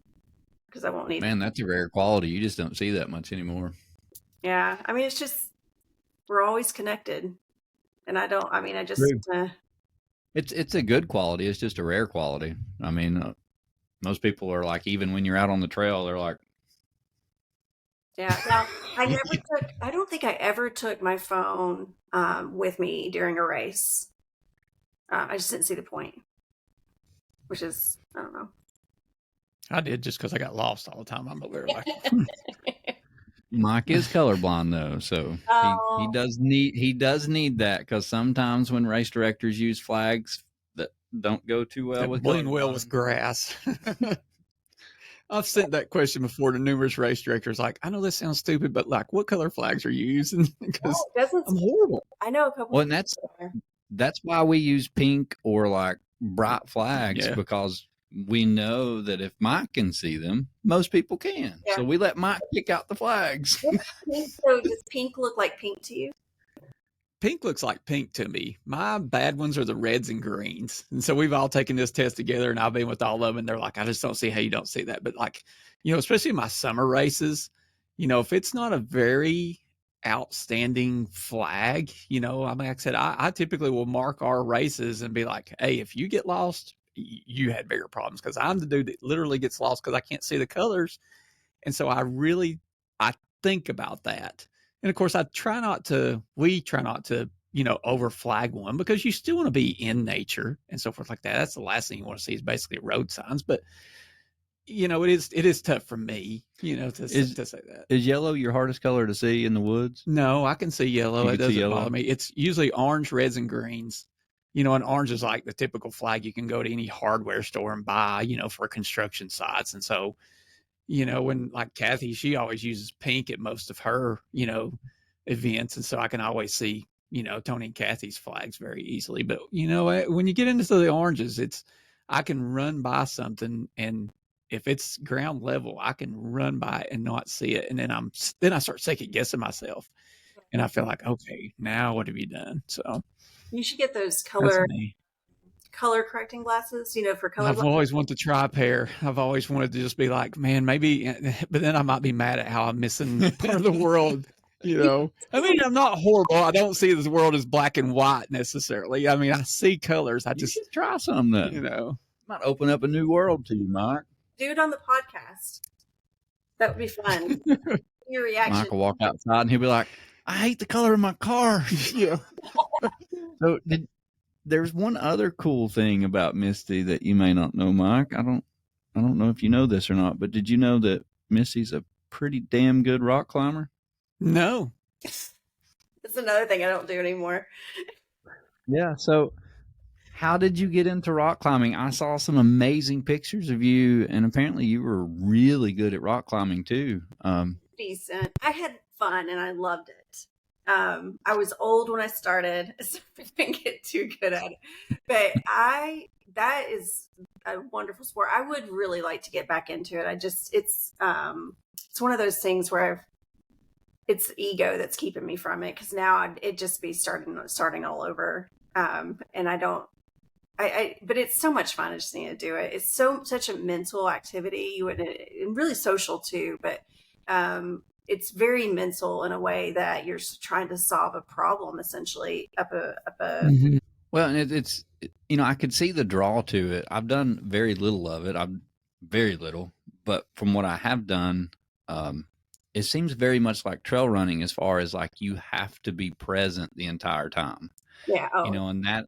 Speaker 4: because I won't need it.
Speaker 1: Man, that's a rare quality. You just don't see that much anymore.
Speaker 4: Yeah, I mean, it's just we're always connected, and I just
Speaker 1: It's a good quality. It's just a rare quality. I mean, most people are like, even when you're out on the trail, they're like,
Speaker 4: yeah. Now, I don't think I ever took my phone with me during a race. I just didn't see the point, which is, I don't know.
Speaker 3: I did just because I got lost all the time. I'm over there like,
Speaker 1: Mike is colorblind though, so he does need that, because sometimes when race directors use flags that don't go too well with
Speaker 3: blend well with grass. I've sent that question before to numerous race directors. Like, I know this sounds stupid, but like, what color flags are you using? Because I'm horrible.
Speaker 4: I know a couple.
Speaker 1: Well, and that's why we use pink or like bright flags, because we know that if Mike can see them, most people can. Yeah. So we let Mike pick out the flags.
Speaker 4: So does pink look like pink to you?
Speaker 3: Pink looks like pink to me. My bad ones are the reds and greens. And so we've all taken this test together, and I've been with all of them, and they're like, I just don't see how you don't see that. But like, especially in my summer races, if it's not a very outstanding flag, like I said, I typically will mark our races and be like, hey, if you get lost, you had bigger problems, because I'm the dude that literally gets lost because I can't see the colors. And so I think about that. And of course, we try not to, over flag one, because you still want to be in nature and so forth like that. That's the last thing you want to see is basically road signs. But, it is tough for me, to say that.
Speaker 1: Is yellow your hardest color to see in the woods?
Speaker 3: No, I can see yellow. It doesn't bother me. It's usually orange, reds, and greens. And orange is like the typical flag you can go to any hardware store and buy, for construction sites. And so, when like Kathy, she always uses pink at most of her, events. And so I can always see, Tony and Kathy's flags very easily. But, when you get into the oranges, I can run by something, and if it's ground level, I can run by it and not see it. And then I start second guessing myself, and I feel like, okay, now what have you done? So
Speaker 4: you should get those color correcting glasses, for color.
Speaker 3: I've always wanted to try a pair. I've always wanted to just be like, man, maybe, but then I might be mad at how I'm missing part of the world. I mean, I'm not horrible. I don't see this world as black and white necessarily. I mean, I see colors. I just
Speaker 1: should try some then. Might open up a new world to you, Mike.
Speaker 4: Do it on the podcast. That would be fun. Your reaction.
Speaker 1: Mike will walk outside and he'll be like, I hate the color of my car. Yeah. So there's one other cool thing about Misty that you may not know, Mike. I I don't know if you know this or not, but did you know that Missy's a pretty damn good rock climber?
Speaker 3: No.
Speaker 4: That's another thing I don't do anymore.
Speaker 1: Yeah. So, how did you get into rock climbing? I saw some amazing pictures of you, and apparently you were really good at rock climbing too.
Speaker 4: Decent. I had fun and I loved it. I was old when I started, so I didn't get too good at it. But that is a wonderful sport. I would really like to get back into it. It's one of those things where it's ego that's keeping me from it, because now it just be starting all over. And I don't. But it's so much fun. I just need to do it. It's such a mental activity, and really social too. But it's very mental in a way that you're trying to solve a problem, essentially up a.
Speaker 1: Mm-hmm. Well, and it's I could see the draw to it. I've done very little of it. I'm very little, but from what I have done, it seems very much like trail running, as far as like you have to be present the entire time.
Speaker 4: Yeah. Oh.
Speaker 1: And that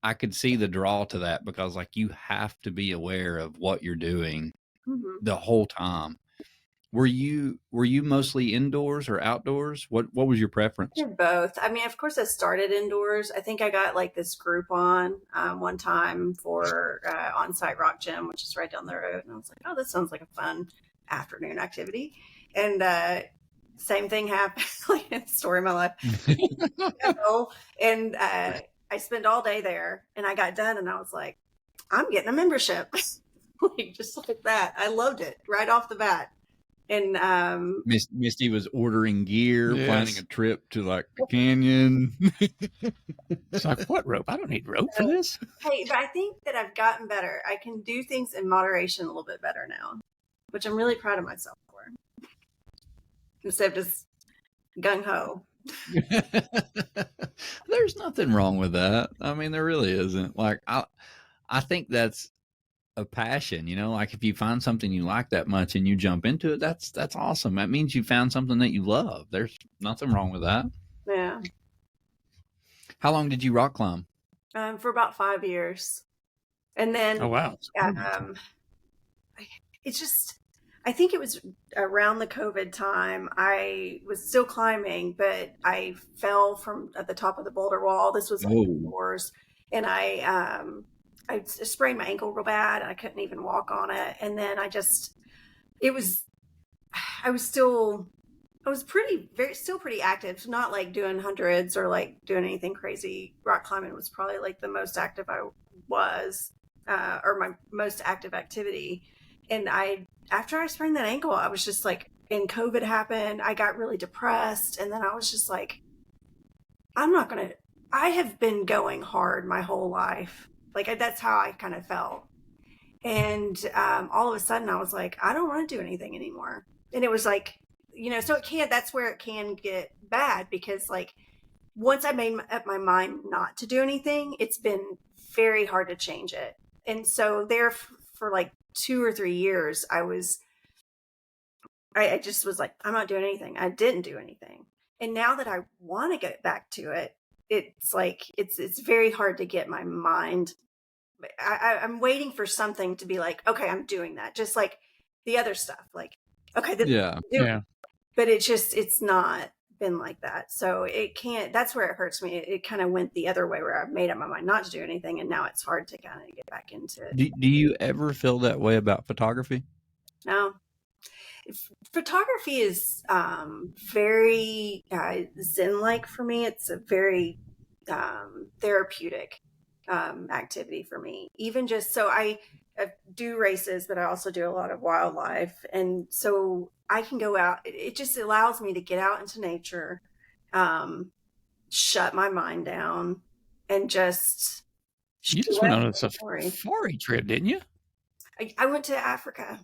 Speaker 1: I could see the draw to that, because like you have to be aware of what you're doing the whole time. Were you mostly indoors or outdoors? What was your preference?
Speaker 4: They're both. I mean, of course, I started indoors. I think I got like this Groupon one time for on-site rock gym, which is right down the road, and I was like, "Oh, this sounds like a fun afternoon activity." And same thing happened, like in the story of my life. And I spent all day there, and I got done, and I was like, "I'm getting a membership," like just like that. I loved it right off the bat. And
Speaker 1: Misty was ordering gear, planning a trip to like the canyon.
Speaker 3: It's like, what rope? I don't need rope for this.
Speaker 4: Hey, but I think that I've gotten better. I can do things in moderation a little bit better now, which I'm really proud of myself for. Instead of just gung ho.
Speaker 1: There's nothing wrong with that. I mean, there really isn't. Like I think that's a passion, like if you find something you like that much and you jump into it, that's awesome. That means you found something that you love. There's nothing wrong with that.
Speaker 4: Yeah.
Speaker 1: How long did you rock climb?
Speaker 4: For about 5 years. And then
Speaker 3: oh wow.
Speaker 4: It's just, I think it was around the COVID time. I was still climbing, but I fell from at the top of the boulder wall. This was indoors, and I sprained my ankle real bad, and I couldn't even walk on it. And then I was still pretty active, not like doing hundreds or like doing anything crazy. Rock climbing was probably like the most active I was, or my most active activity. And after I sprained that ankle, I was just like, and COVID happened, I got really depressed. And then I was just like, I have been going hard my whole life. Like that's how I kind of felt. And all of a sudden I was like, I don't want to do anything anymore. And it was like, so that's where it can get bad, because like once I made up my mind not to do anything, it's been very hard to change it. And so there for like 2 or 3 years, I just was like, I'm not doing anything. I didn't do anything. And now that I want to get back to it, it's like, it's very hard to get my mind. I'm waiting for something to be like, okay, I'm doing that. Just like the other stuff, like, okay,
Speaker 3: yeah.
Speaker 4: But it's not been like that. So that's where it hurts me. It kind of went the other way, where I've made up my mind not to do anything, and now it's hard to kind of get back into it.
Speaker 1: Do you ever feel that way about photography?
Speaker 4: No. Photography is very zen-like for me. It's a very therapeutic activity for me. Even just so I do races, but I also do a lot of wildlife, and so I can go out. It just allows me to get out into nature, shut my mind down, and just.
Speaker 3: You just went on a safari trip, didn't you?
Speaker 4: I went to Africa.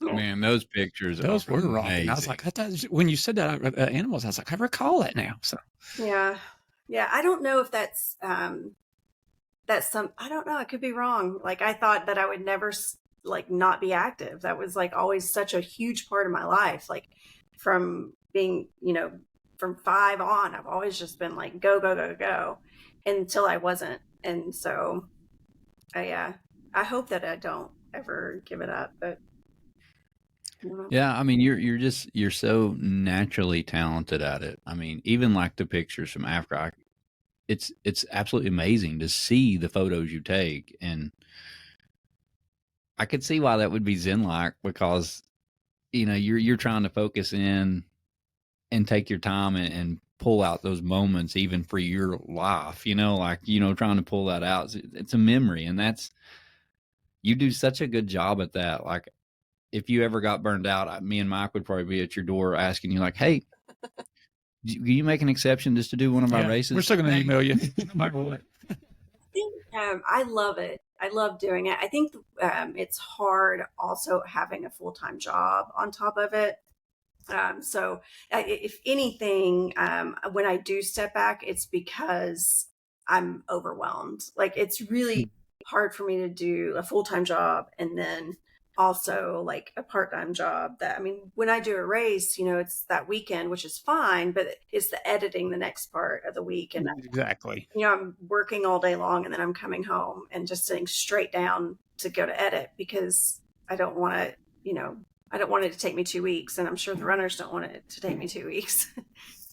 Speaker 1: Man, those pictures
Speaker 3: were rocking. I was like, when you said that animals, I was like, I recall that now. So
Speaker 4: yeah. I don't know if that's I don't know. I could be wrong. Like I thought that I would never like not be active. That was like always such a huge part of my life. Like from being, from 5 on, I've always just been like go, go, go, go, until I wasn't. And so I hope that I don't ever give it up. But
Speaker 1: Yeah, I mean, you're so naturally talented at it. I mean, even like the pictures from Africa, it's absolutely amazing to see the photos you take, and I could see why that would be zen-like, because you're trying to focus in and take your time and pull out those moments even for your life, trying to pull that out. It's a memory, and you do such a good job at that. Like, if you ever got burned out, me and Mike would probably be at your door asking you, like, hey, can you make an exception just to do one of our races?
Speaker 3: We're still going to email you no matter what.
Speaker 4: I think I love it. I love doing it. I think it's hard also having a full-time job on top of it. So if anything, when I do step back, it's because I'm overwhelmed. Like, it's really hard for me to do a full-time job and then also like a part-time job. That, I mean, when I do a race, it's that weekend, which is fine, but it's the editing the next part of the week. And
Speaker 3: exactly,
Speaker 4: I'm working all day long, and then I'm coming home and just sitting straight down to go to edit, because I don't want to, I don't want it to take me 2 weeks, and I'm sure the runners don't want it to take me 2 weeks.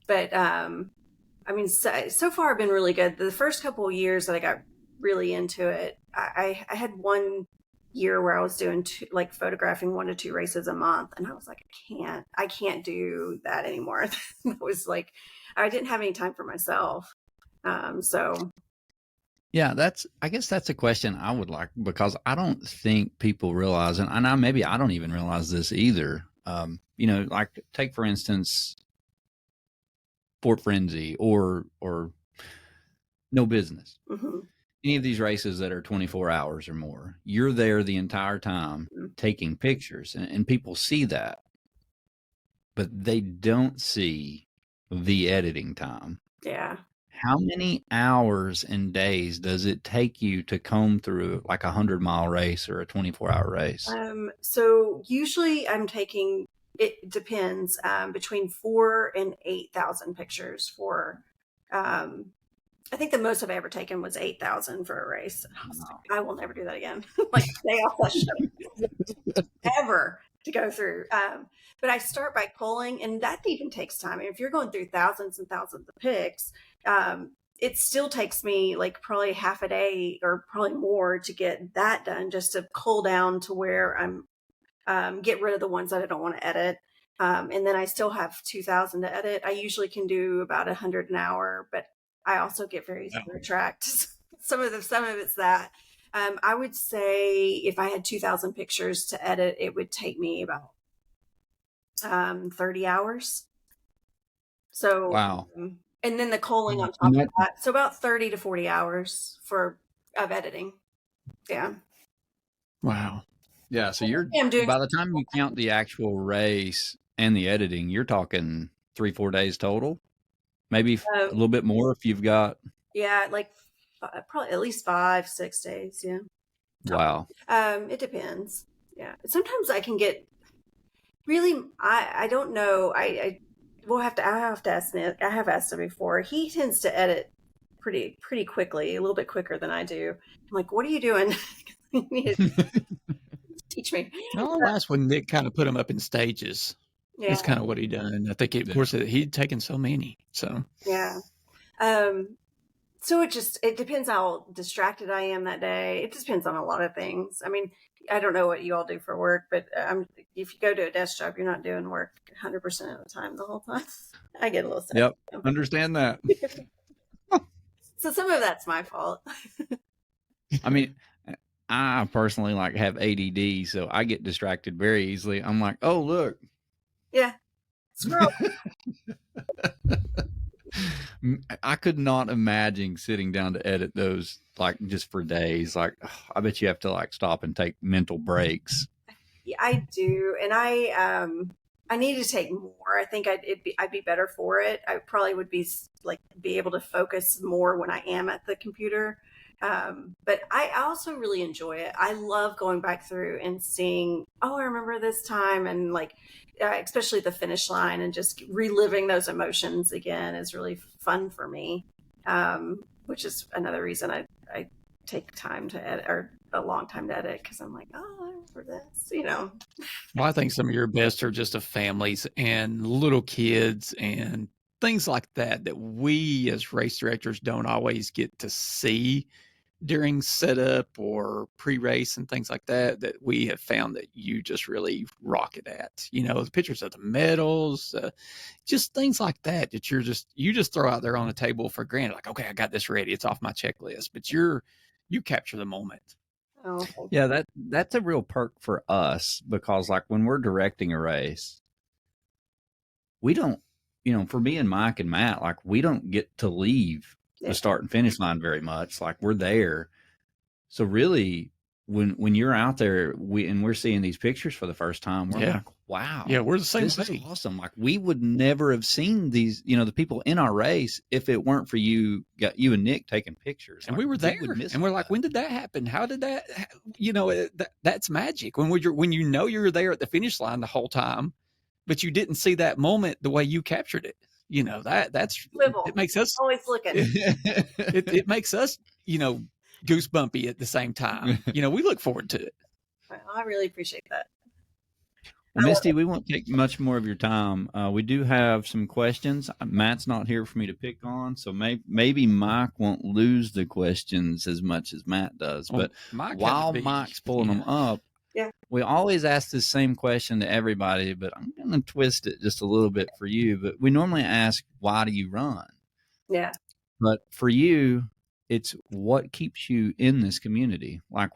Speaker 4: But I mean, so far I've been really good. The first couple of years that I got really into it, I had one year where I was doing photographing 1 to 2 races a month, and I was like, I can't do that anymore. It was like I didn't have any time for myself. So
Speaker 1: yeah, I guess that's a question I would like, because I don't think people realize, and maybe I don't even realize this either. Like, take for instance Fort Frenzy or No Business.
Speaker 4: Mm-hmm.
Speaker 1: Any of these races that are 24 hours or more, you're there the entire time taking pictures, and people see that, but they don't see the editing time.
Speaker 4: Yeah.
Speaker 1: How many hours and days does it take you to comb through like 100-mile race or a 24-hour race?
Speaker 4: So usually I'm taking, it depends, between 4,000 and 8,000 pictures for, I think the most I've ever taken was 8,000 for a race. I was like, I will never do that again. Like, stay off that show ever to go through. But I start by culling, and that even takes time. And if you're going through thousands and thousands of pics, it still takes me like probably half a day or probably more to get that done, just to cull down to where I'm get rid of the ones that I don't want to edit. And then I still have 2,000 to edit. I usually can do about 100 an hour, but I also get very sidetracked. Some of it's that. I would say if I had 2,000 pictures to edit, it would take me about 30 hours. So
Speaker 1: wow.
Speaker 4: And then the culling on top of that. So about 30 to 40 hours of editing. Yeah.
Speaker 3: Wow.
Speaker 1: Yeah. So by the time you count the actual race and the editing, you're talking 3-4 days total. Maybe a little bit more if you've got.
Speaker 4: Yeah, like probably at least 5-6 days. Yeah.
Speaker 1: Wow.
Speaker 4: It depends. Yeah. Sometimes I can get really. I don't know. I have to ask Nick. I have asked him before. He tends to edit pretty quickly, a little bit quicker than I do. I'm like, what are you doing? You need to teach me.
Speaker 3: No, that's when Nick kind of put him up in stages.
Speaker 4: Yeah.
Speaker 3: That's kind of what he done. I think, of course, he'd taken so many. So
Speaker 4: yeah. So it depends how distracted I am that day. It depends on a lot of things. I mean, I don't know what you all do for work, but if you go to a desk job, you're not doing work 100% of the time the whole time. I get a little sad.
Speaker 1: Yep. Understand that.
Speaker 4: So some of that's my fault.
Speaker 1: I mean, I personally have ADD, so I get distracted very easily. I'm like, oh, look.
Speaker 4: Yeah. Scroll.
Speaker 1: I could not imagine sitting down to edit those just for days. I bet you have to stop and take mental breaks.
Speaker 4: Yeah, I do, and I need to take more. I think I'd be better for it. I probably would be able to focus more when I am at the computer. But I also really enjoy it. I love going back through and seeing, oh, I remember this time, and especially the finish line, and just reliving those emotions again is really fun for me. Which is another reason I take time to edit, or a long time to edit, because I'm like, oh, for this, you know.
Speaker 3: Well, I think some of your best are just of families and little kids and things like that that we as race directors don't always get to see during setup or pre-race and things like that, that we have found that you just really rock it at. You know, the pictures of the medals, just things like that that you just throw out there on the table for granted. Like, okay, I got this ready. It's off my checklist. But you capture the moment.
Speaker 4: Oh,
Speaker 1: Yeah, that's a real perk for us because like when we're directing a race, we don't, for me and Mike and Matt, like we don't get to leave the start and finish line very much. Like we're there. So really when you're out there we're seeing these pictures for the first time, we're like, wow.
Speaker 3: Yeah, we're the same
Speaker 1: This
Speaker 3: way.
Speaker 1: is awesome. Like we would never have seen these, the people in our race if it weren't for you and Nick taking pictures.
Speaker 3: And
Speaker 1: like,
Speaker 3: we were there, and we're like, when did that happen? How did that? That's magic. When you're there at the finish line the whole time, but you didn't see that moment the way you captured it. That's
Speaker 4: Swivel.
Speaker 3: It makes us
Speaker 4: Always looking.
Speaker 3: it makes us goosebumpy at the same time. We look forward to it.
Speaker 4: I really appreciate that.
Speaker 1: Well, Misty, we won't take much more of your time. We do have some questions. Matt's not here for me to pick on, so maybe Mike won't lose the questions as much as Matt does. But while Mike's pulling them up, we always ask this same question to everybody, but I'm going to twist it just a little bit for you. But we normally ask, why do you run?
Speaker 4: Yeah.
Speaker 1: But for you, it's what keeps you in this community. Like,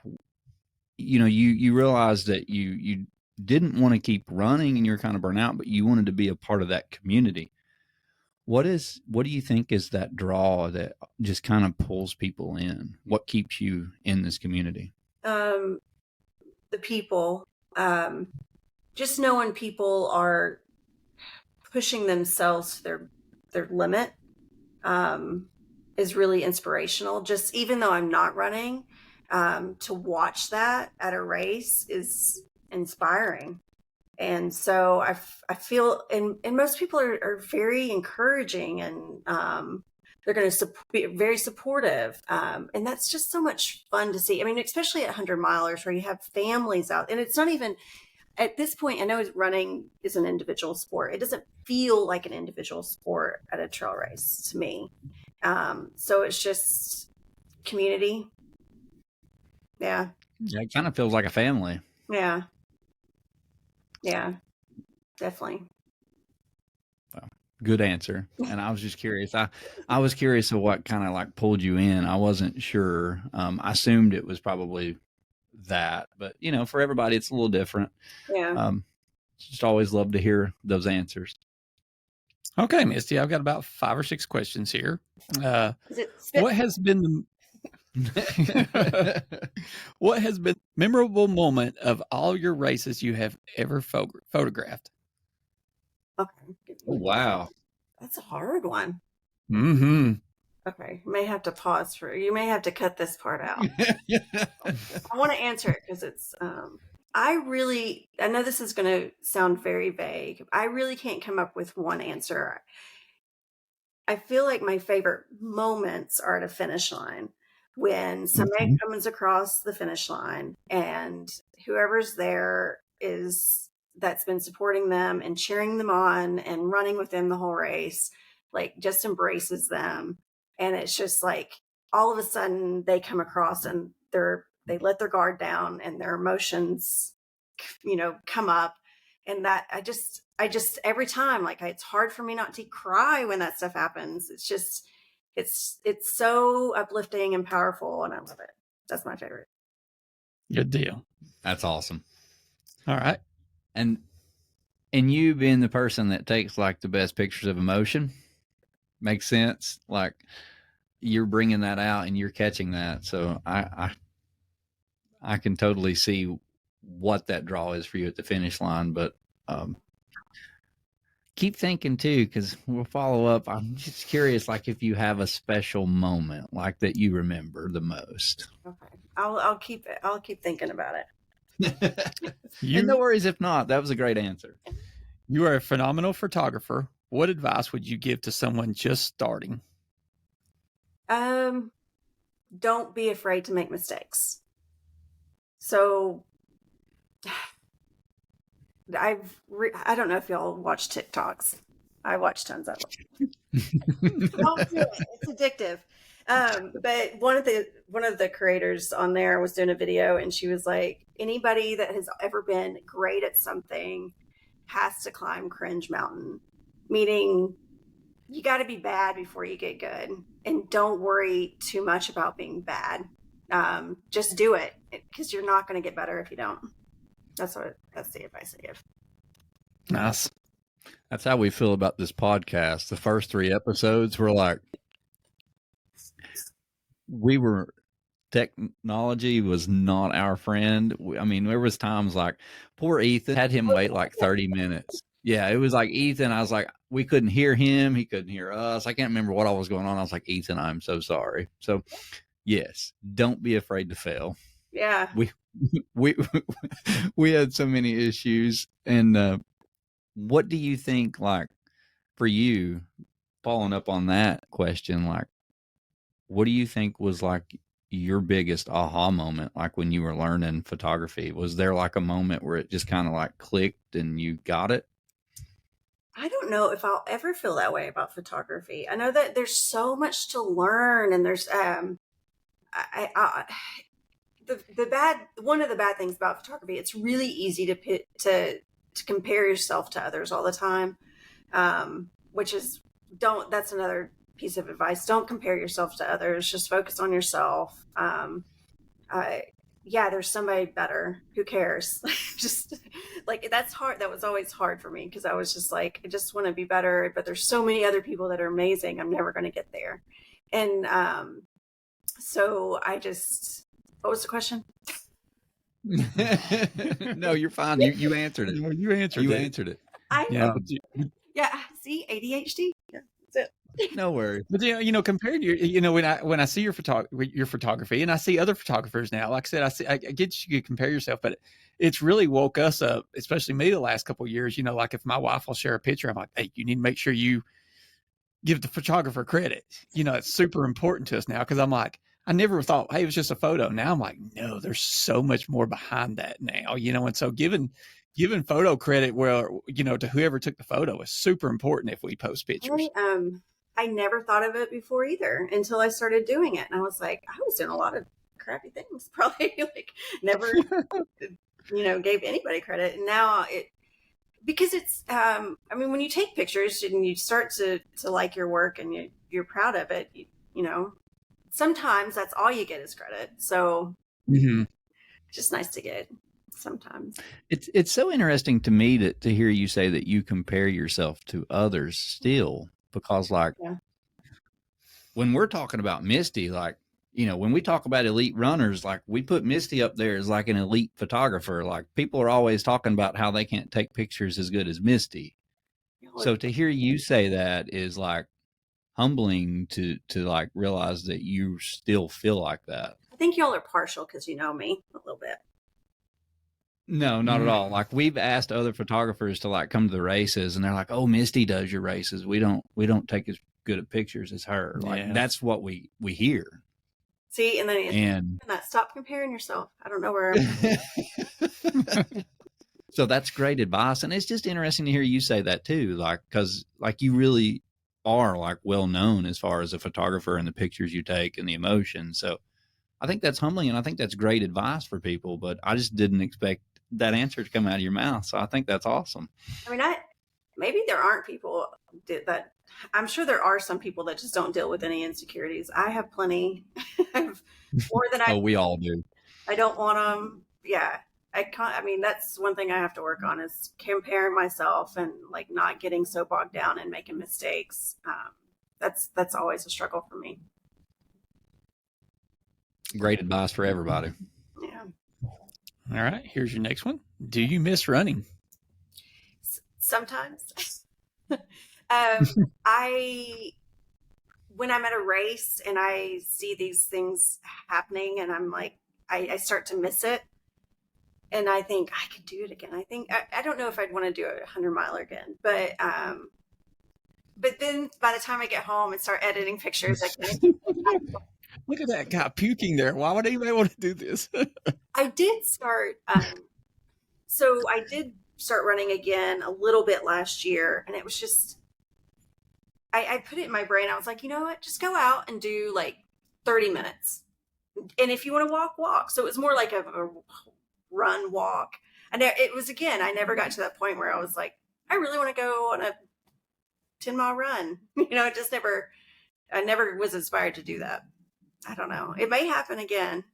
Speaker 1: you realize that you didn't want to keep running and you're kind of burnt out, but you wanted to be a part of that community. What do you think is that draw that just kind of pulls people in? What keeps you in this community?
Speaker 4: The people, just knowing people are pushing themselves to their limit, is really inspirational. Just even though I'm not running, to watch that at a race is inspiring. And so I feel, and most people are very encouraging, and they're going to be very supportive. And that's just so much fun to see. I mean, especially at 100 milers where you have families out, and it's not even at this point, I know running is an individual sport. It doesn't feel like an individual sport at a trail race to me. So it's just community. Yeah.
Speaker 1: Yeah, it kind of feels like a family.
Speaker 4: Yeah. Yeah, definitely.
Speaker 1: Well, good answer. And I was just curious. I was curious of what kind of like pulled you in. I wasn't sure. I assumed it was probably that, but for everybody, it's a little different.
Speaker 4: Yeah.
Speaker 1: Just always love to hear those answers.
Speaker 3: Okay, Misty, I've got about 5 or 6 questions here.
Speaker 4: What
Speaker 3: has been what has been memorable moment of all your races you have ever photographed?
Speaker 4: Okay.
Speaker 1: Oh, wow.
Speaker 4: That's a hard one.
Speaker 3: Mm-hmm.
Speaker 4: Okay. You may have to pause you may have to cut this part out. I want to answer it because it's, I know this is going to sound very vague. I really can't come up with one answer. I feel like my favorite moments are at a finish line. When somebody comes across the finish line and whoever's there that's been supporting them and cheering them on and running with them the whole race, like just embraces them. And it's just like, all of a sudden they come across and they let their guard down and their emotions, come up. And that I just every time, like, it's hard for me not to cry when that stuff happens. It's just, it's so uplifting and powerful, and I love it. That's my favorite.
Speaker 3: Good deal.
Speaker 1: That's awesome.
Speaker 3: All right.
Speaker 1: And you being the person that takes like the best pictures of emotion makes sense. Like you're bringing that out and you're catching that. So I can totally see what that draw is for you at the finish line, but keep thinking too, because we'll follow up. I'm just curious, like if you have a special moment like that you remember the most.
Speaker 4: Okay, I'll keep thinking about it.
Speaker 1: And no worries if not. That was a great answer.
Speaker 3: You are a phenomenal photographer. What advice would you give to someone just starting?
Speaker 4: Don't be afraid to make mistakes. So I don't know if y'all watch TikToks. I watch tons of them. Don't do it. It's addictive. But one of the creators on there was doing a video, and she was like, anybody that has ever been great at something has to climb Cringe Mountain, meaning you got to be bad before you get good, and don't worry too much about being bad. Just do it, because you're not going to get better if you don't. That's the advice I give.
Speaker 3: Nice.
Speaker 1: That's how we feel about this podcast. The first 3 episodes were like, technology was not our friend. I mean, there was times like poor Ethan had him wait like 30 minutes. Yeah, it was like Ethan. I was like, we couldn't hear him. He couldn't hear us. I can't remember what all was going on. I was like, Ethan, I'm so sorry. So yes, don't be afraid to fail.
Speaker 4: Yeah.
Speaker 1: We had so many issues. And what do you think, like, for you, following up on that question, like, what do you think was like your biggest aha moment, like when you were learning photography? Was there like a moment where it just kind of like clicked and you got it?
Speaker 4: I don't know if I'll ever feel that way about photography. I know that there's so much to learn, and there's one of the bad things about photography, it's really easy to compare yourself to others all the time, which is that's another piece of advice. Don't compare yourself to others. Just focus on yourself. Yeah, there's somebody better. Who cares? Just like, that's hard. That was always hard for me, because I was just like, I just want to be better, but there's so many other people that are amazing. I'm never going to get there. And so what was the question?
Speaker 1: No, you're fine. You answered it.
Speaker 3: You answered it.
Speaker 4: I know. Yeah. See, ADHD. Yeah, that's it.
Speaker 1: No worries.
Speaker 3: But compared to when I see your photography, and I see other photographers now, like I said, I get you compare yourself, but it's really woke us up, especially me, the last couple of years. Like if my wife will share a picture, I'm like, hey, you need to make sure you give the photographer credit. It's super important to us now, because I'm like, I never thought, hey, it was just a photo. Now I'm like, no, there's so much more behind that now, and so giving photo credit, to whoever took the photo is super important if we post pictures.
Speaker 4: I never thought of it before either, until I started doing it. And I was like, I was doing a lot of crappy things, probably like never, gave anybody credit. And now because it's, when you take pictures and you start to like your work and you're proud of it, sometimes that's all you get is credit. So it's just nice to get sometimes.
Speaker 1: It's so interesting to me to hear you say that you compare yourself to others still, because like when we're talking about Misty, like, when we talk about elite runners, like we put Misty up there as like an elite photographer. Like people are always talking about how they can't take pictures as good as Misty. So to hear you say that is like humbling to like realize that you still feel like that.
Speaker 4: I think y'all are partial because you know me a little bit.
Speaker 1: No, not at all. Like we've asked other photographers to like come to the races, and they're like, "Oh, Misty does your races. We don't take as good at pictures as her." Like that's what we hear.
Speaker 4: See, and then stop comparing yourself. I don't know where.
Speaker 1: So that's great advice, and it's just interesting to hear you say that too. Like, because like you really are like well known as far as a photographer and the pictures you take and the emotion. So I think that's humbling, and I think that's great advice for people. But I just didn't expect that answer to come out of your mouth. So I think that's awesome.
Speaker 4: Maybe there aren't people that, I'm sure there are some people that just don't deal with any insecurities. I have plenty. I have more than
Speaker 1: we all do.
Speaker 4: I don't want them. Yeah. That's one thing I have to work on, is comparing myself and like not getting so bogged down and making mistakes. That's always a struggle for me.
Speaker 1: Great advice for everybody.
Speaker 4: Yeah.
Speaker 3: All right, here's your next one. Do you miss running?
Speaker 4: Sometimes. When I'm at a race and I see these things happening, and I'm like, I start to miss it, and I think I could do it again. I don't know if I'd want to do a 100-miler again, but then by the time I get home and start editing pictures, I can.
Speaker 3: Look at that guy puking there. Why would anybody want to do this?
Speaker 4: I did start So I did start running again a little bit last year, and it was just I put it in my brain. I was like, you know what? Just go out and do like 30 minutes. And if you want to walk, walk. So it was more like a run, walk. And it was, again, I never got to that point where I was like, I really want to go on a 10-mile run. It just I never was inspired to do that. I don't know. It may happen again.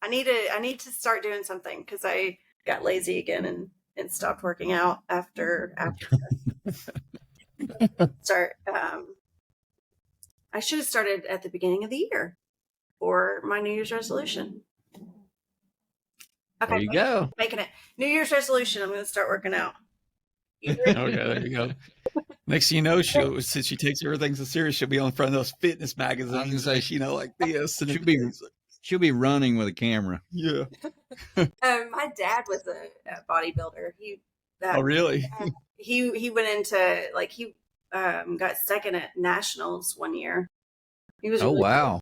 Speaker 4: I need to start doing something because I got lazy again and stopped working out after start. I should have started at the beginning of the year for my New Year's resolution. Okay,
Speaker 1: there you go.
Speaker 4: Making it New Year's resolution. I'm going to start working out.
Speaker 3: Okay, there you go. Next thing you know, since she takes everything so serious, she'll be on front of those fitness magazines, like this. And
Speaker 1: She'll be running with a camera.
Speaker 3: Yeah.
Speaker 4: My dad was a bodybuilder.
Speaker 3: Oh, really?
Speaker 4: He went into he got second at nationals one year. He was.
Speaker 1: Oh,
Speaker 4: really
Speaker 1: wow.
Speaker 4: cool.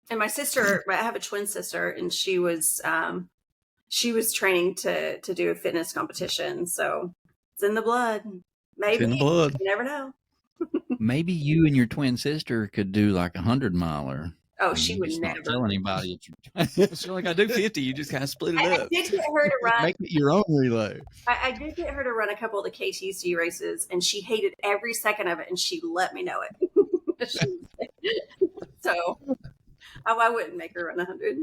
Speaker 4: And my sister, I have a twin sister, and she was training to do a fitness competition. So it's in the blood. Maybe
Speaker 3: it's in the blood.
Speaker 4: You never know.
Speaker 1: Maybe you and your twin sister could do like 100-miler.
Speaker 4: Oh, she would never
Speaker 1: tell anybody.
Speaker 3: It's like I do 50. You just kind of split it up.
Speaker 4: I did get her to run.
Speaker 1: Make it your own relay.
Speaker 4: I did get her to run a couple of the KTC races, and she hated every second of it, and she let me know it. So I wouldn't make her run 100.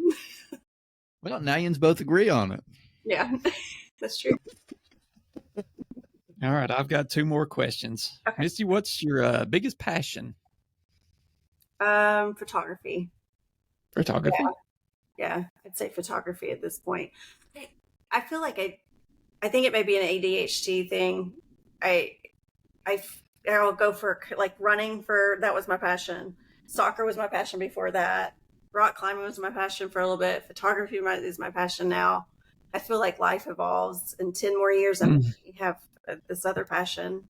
Speaker 1: Well, now you both agree on it.
Speaker 4: Yeah, that's true.
Speaker 3: All right, I've got 2 more questions.
Speaker 4: Okay.
Speaker 3: Misty, what's your biggest passion?
Speaker 4: Photography.
Speaker 3: Photography?
Speaker 4: Yeah, I'd say photography at this point. I feel like I think it may be an ADHD thing. I'll go for like running that was my passion. Soccer was my passion before that. Rock climbing was my passion for a little bit. Photography is my passion now. I feel like life evolves. In 10 more years, I have this other passion.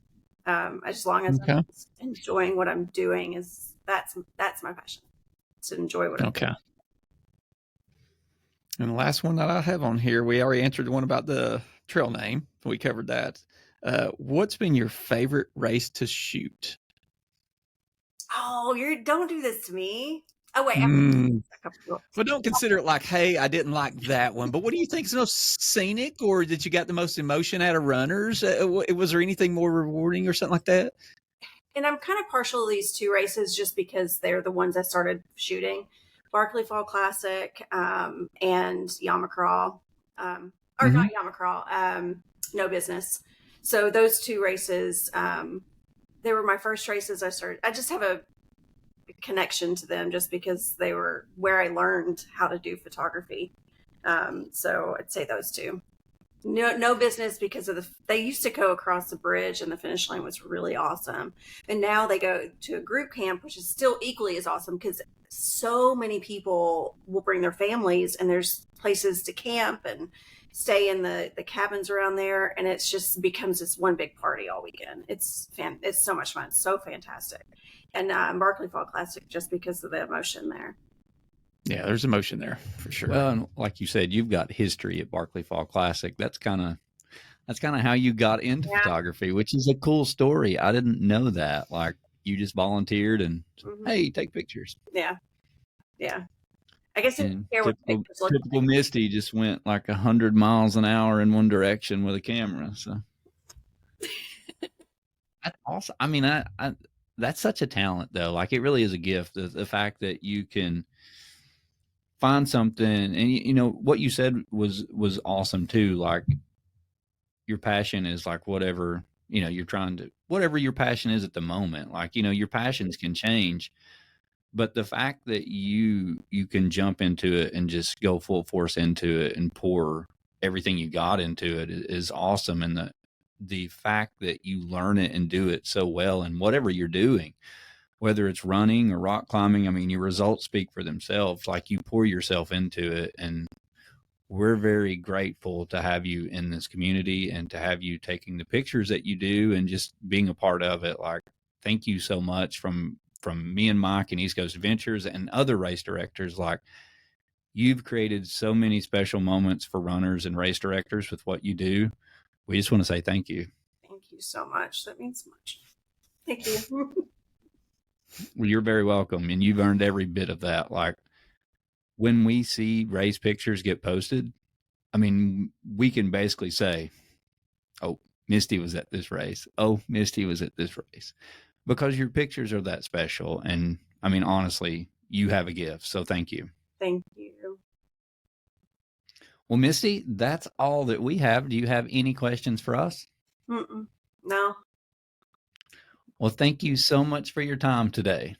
Speaker 4: As long as I'm enjoying what I'm doing, that's my passion. To enjoy what I'm doing.
Speaker 3: And the last one that I have on here, we already answered the one about the trail name. We covered that. What's been your favorite race to shoot?
Speaker 4: Oh, don't do this to me. Oh, wait.
Speaker 3: But don't consider it like, hey, I didn't like that one. But what do you think is the most scenic, or did you got the most emotion out of runners? Was there anything more rewarding or something like that?
Speaker 4: And I'm kind of partial to these 2 races just because they're the ones I started shooting. Barkley Fall Classic and Yamacraw. Or not Yamacraw, No Business. So those 2 races, they were my first races I started. I just have a connection to them just because they were where I learned how to do photography. So I'd say those 2. No Business because they used to go across the bridge and the finish line was really awesome. And now they go to a group camp, which is still equally as awesome because so many people will bring their families and there's places to camp and stay in the cabins around there. And it's just becomes this one big party all weekend. It's so much fun. So fantastic. And Barkley Fall Classic, just because of the emotion there.
Speaker 3: Yeah, there's emotion there for sure.
Speaker 1: Well, and like you said, you've got history at Barkley Fall Classic. That's kind of how you got into photography, which is a cool story. I didn't know that. Like you just volunteered and hey, take pictures.
Speaker 4: Yeah. I guess
Speaker 1: typical Misty just went like 100 miles an hour in one direction with a camera. So that's awesome. I mean, I that's such a talent though. Like it really is a gift. The fact that you can find something, and what you said was awesome too. Like your passion is like whatever you're trying to, whatever your passion is at the moment. Like your passions can change, but the fact that you can jump into it and just go full force into it and pour everything you got into it is awesome. And the fact that you learn it and do it so well, and whatever you're doing, whether it's running or rock climbing, I mean, your results speak for themselves. Like you pour yourself into it, and we're very grateful to have you in this community and to have you taking the pictures that you do and just being a part of it. Like, thank you so much from me and Mike and East Coast Adventures and other race directors. Like You've created so many special moments for runners and race directors with what you do. We just want to say thank you.
Speaker 4: Thank you so much. That means much. Thank you.
Speaker 1: Well, you're very welcome, and you've earned every bit of that. Like, when we see race pictures get posted, I mean, we can basically say, oh, Misty was at this race. Oh, Misty was at this race, because your pictures are that special. And I mean, honestly, you have a gift. So thank you.
Speaker 4: Thank you.
Speaker 1: Well, Misty, that's all that we have. Do you have any questions for us?
Speaker 4: No.
Speaker 1: Well, thank you so much for your time today.